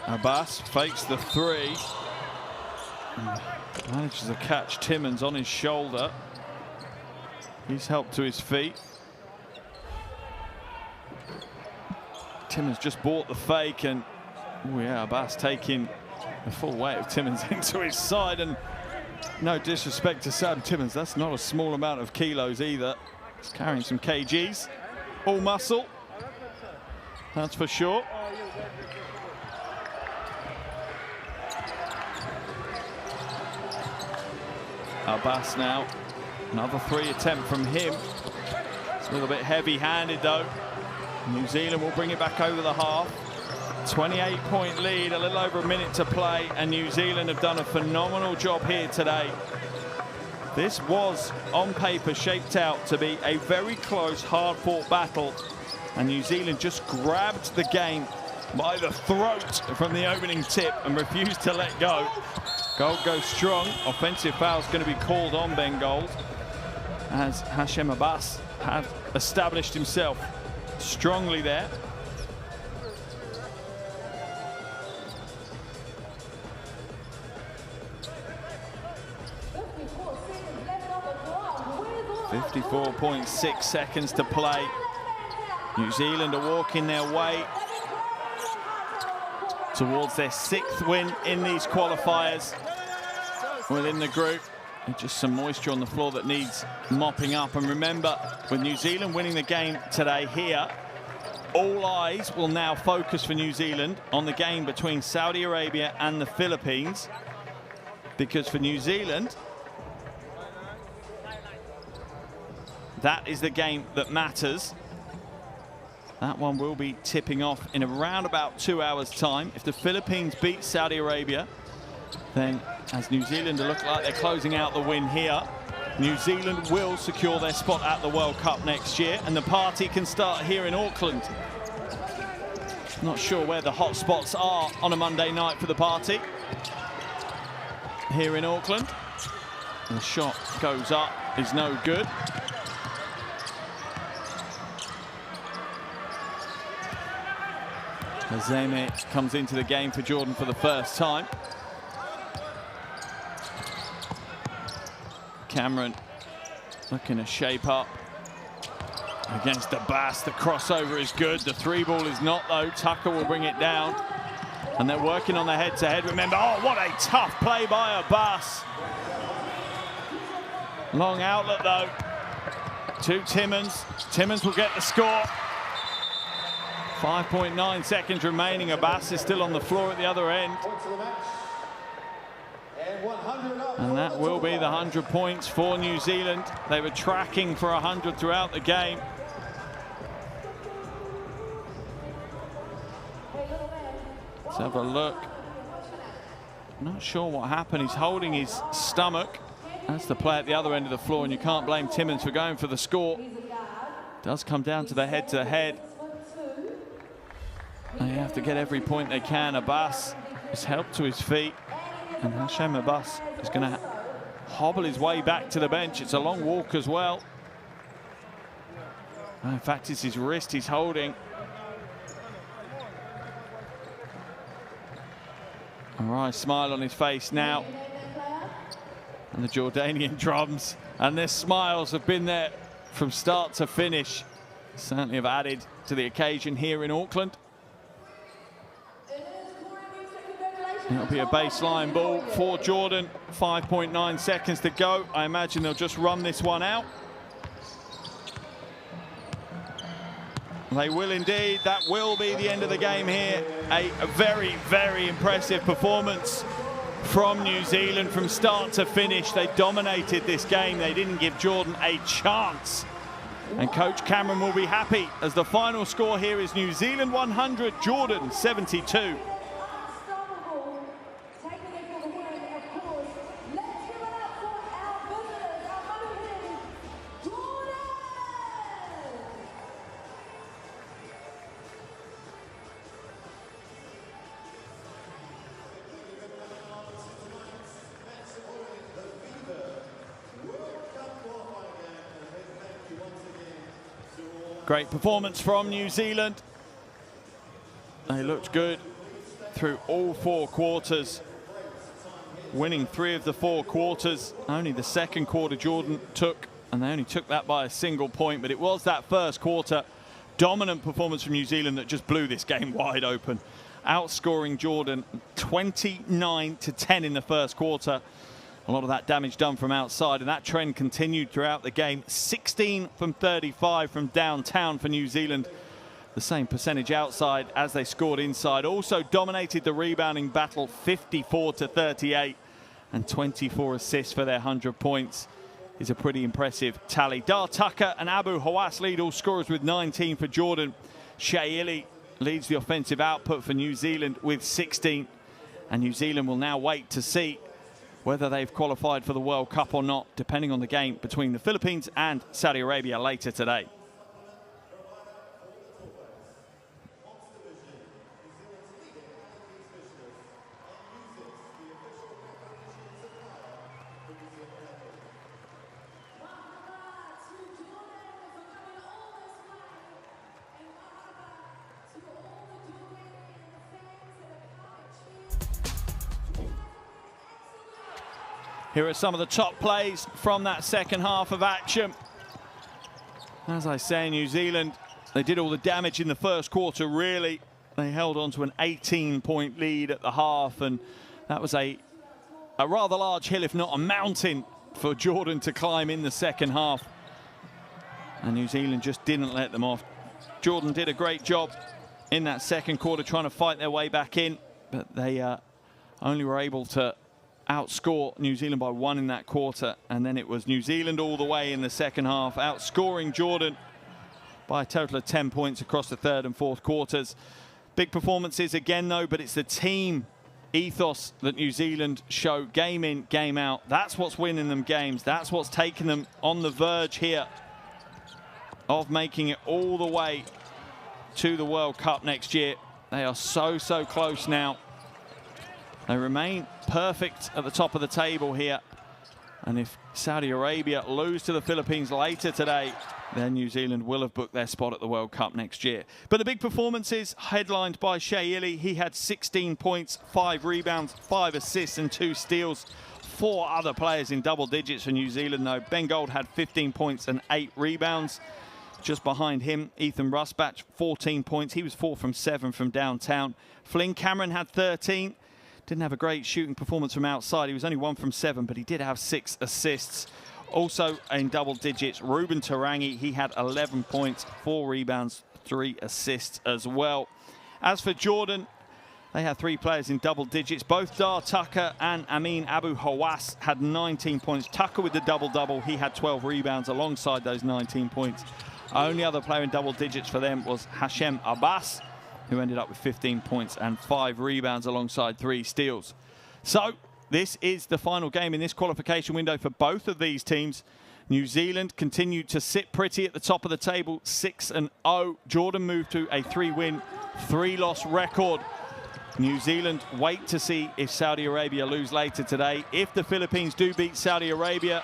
Abbas fakes the 3. Manages to catch Timmons on his shoulder. He's helped to his feet. Timmons just bought the fake, and oh yeah, Abbas taking the full weight of Timmons into his side. And no disrespect to Sam Timmons, that's not a small amount of kilos either. He's carrying some kgs, all muscle, that's for sure. Abbas now, another 3 attempt from him. It's a little bit heavy-handed though. New Zealand will bring it back over the half. 28-point lead, a little over a minute to play, and New Zealand have done a phenomenal job here today. This was, on paper, shaped out to be a very close, hard-fought battle, and New Zealand just grabbed the game by the throat from the opening tip and refused to let go. Gold goes strong. Offensive foul is going to be called on Ben Gold, as Hashem Abbas had established himself strongly there. 54.6 seconds to play. New Zealand are walking their way towards their 6th win in these qualifiers within the group. And just some moisture on the floor that needs mopping up. And remember, with New Zealand winning the game today here, all eyes will now focus for New Zealand on the game between Saudi Arabia and the Philippines. Because for New Zealand, that is the game that matters. That one will be tipping off in around about 2 hours' time. If the Philippines beat Saudi Arabia, then as New Zealand look like they're closing out the win here, New Zealand will secure their spot at the World Cup next year, and the party can start here in Auckland. Not sure where the hot spots are on a Monday night for the party here in Auckland. The shot goes up, is no good. Hazeme comes into the game for Jordan for the first time. Cameron looking to shape up against Abbas. The crossover is good. The 3 ball is not, though. Tucker will bring it down. And they're working on the head-to-head. Remember, oh, what a tough play by Abbas. Long outlet, though, to Timmins. Timmins will get the score. 5.9 seconds remaining. Abbas is still on the floor at the other end. And that will be the 100 points for New Zealand. They were tracking for 100 throughout the game. Let's have a look. Not sure what happened. He's holding his stomach. That's the play at the other end of the floor, and you can't blame Timmins for going for the score. Does come down to the head-to-head. They have to get every point they can. Abbas is helped to his feet, and Hashem Abbas is going to hobble his way back to the bench. It's a long walk as well. In fact, it's his wrist he's holding. A wry smile on his face now. And the Jordanian drums and their smiles have been there from start to finish. Certainly have added to the occasion here in Auckland. It'll be a baseline ball for Jordan. 5.9 seconds to go. I imagine they'll just run this one out. They will indeed. That will be the end of the game here. A very, very impressive performance from New Zealand from start to finish. They dominated this game. They didn't give Jordan a chance. And Coach Cameron will be happy as the final score here is New Zealand 100, Jordan 72. Great performance from New Zealand. They looked good through all 4 quarters, winning 3 of the 4 quarters. Only the second quarter Jordan took, and they only took that by a single point, but it was that first quarter dominant performance from New Zealand that just blew this game wide open, outscoring Jordan 29-10 in the first quarter. A lot of that damage done from outside, and that trend continued throughout the game. 16 from 35 from downtown for New Zealand. The same percentage outside as they scored inside. Also dominated the rebounding battle, 54-38, and 24 assists for their 100 points is a pretty impressive tally. Dar Tucker and Abu Hawass lead all scorers with 19 for Jordan. Shea Ili leads the offensive output for New Zealand with 16. And New Zealand will now wait to see whether they've qualified for the World Cup or not, depending on the game between the Philippines and Saudi Arabia later today. Here are some of the top plays from that second half of action. As I say, New Zealand, they did all the damage in the first quarter, really. They held on to an 18-point lead at the half, and that was a rather large hill, if not a mountain, for Jordan to climb in the second half. And New Zealand just didn't let them off. Jordan did a great job in that second quarter trying to fight their way back in, but they only were able to outscore New Zealand by 1 in that quarter, and then it was New Zealand all the way in the second half, outscoring Jordan by a total of 10 points across the third and fourth quarters. Big performances again, though, but it's the team ethos that New Zealand show game in, game out. That's what's winning them games. That's what's taking them on the verge here of making it all the way to the World Cup next year. They are so, so close now. They remain perfect at the top of the table here. And if Saudi Arabia lose to the Philippines later today, then New Zealand will have booked their spot at the World Cup next year. But the big performances headlined by Shea Ili. He had 16 points, 5 rebounds, 5 assists and 2 steals. 4 other players in double digits for New Zealand, though. Ben Gold had 15 points and 8 rebounds. Just behind him, Ethan Rusbatch, 14 points. He was 4 from 7 from downtown. Flynn Cameron had 13. Didn't have a great shooting performance from outside. He was only 1 from 7, but he did have 6 assists. Also in double digits, Ruben Tarangi, he had 11 points, 4 rebounds, 3 assists as well. As for Jordan, they had 3 players in double digits. Both Dar Tucker and Amin Abu Hawass had 19 points. Tucker with the double-double, he had 12 rebounds alongside those 19 points. Only other player in double digits for them was Hashem Abbas, who ended up with 15 points and 5 rebounds alongside 3 steals. So this is the final game in this qualification window for both of these teams. New Zealand continued to sit pretty at the top of the table, 6-0. Jordan moved to a 3-win, 3-loss record. New Zealand wait to see if Saudi Arabia lose later today. If the Philippines do beat Saudi Arabia,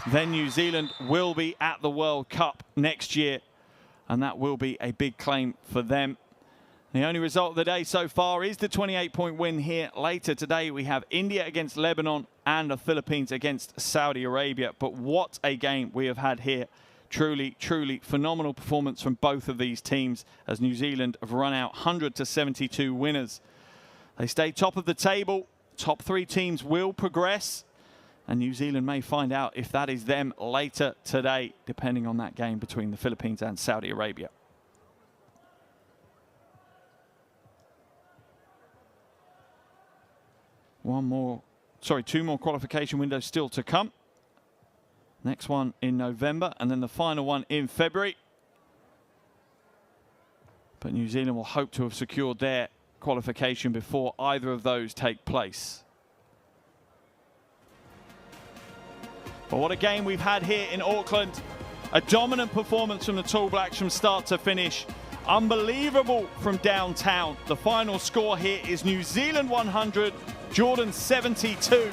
then New Zealand will be at the World Cup next year, and that will be a big claim for them. The only result of the day so far is the 28-point win here. Later today, we have India against Lebanon and the Philippines against Saudi Arabia. But what a game we have had here. Truly, truly phenomenal performance from both of these teams as New Zealand have run out 100-72 winners. They stay top of the table. Top 3 teams will progress, and New Zealand may find out if that is them later today, depending on that game between the Philippines and Saudi Arabia. Two more qualification windows still to come. Next one in November, and then the final one in February. But New Zealand will hope to have secured their qualification before either of those take place. But what a game we've had here in Auckland. A dominant performance from the Tall Blacks from start to finish. Unbelievable from downtown. The final score here is New Zealand 100, Jordan 72.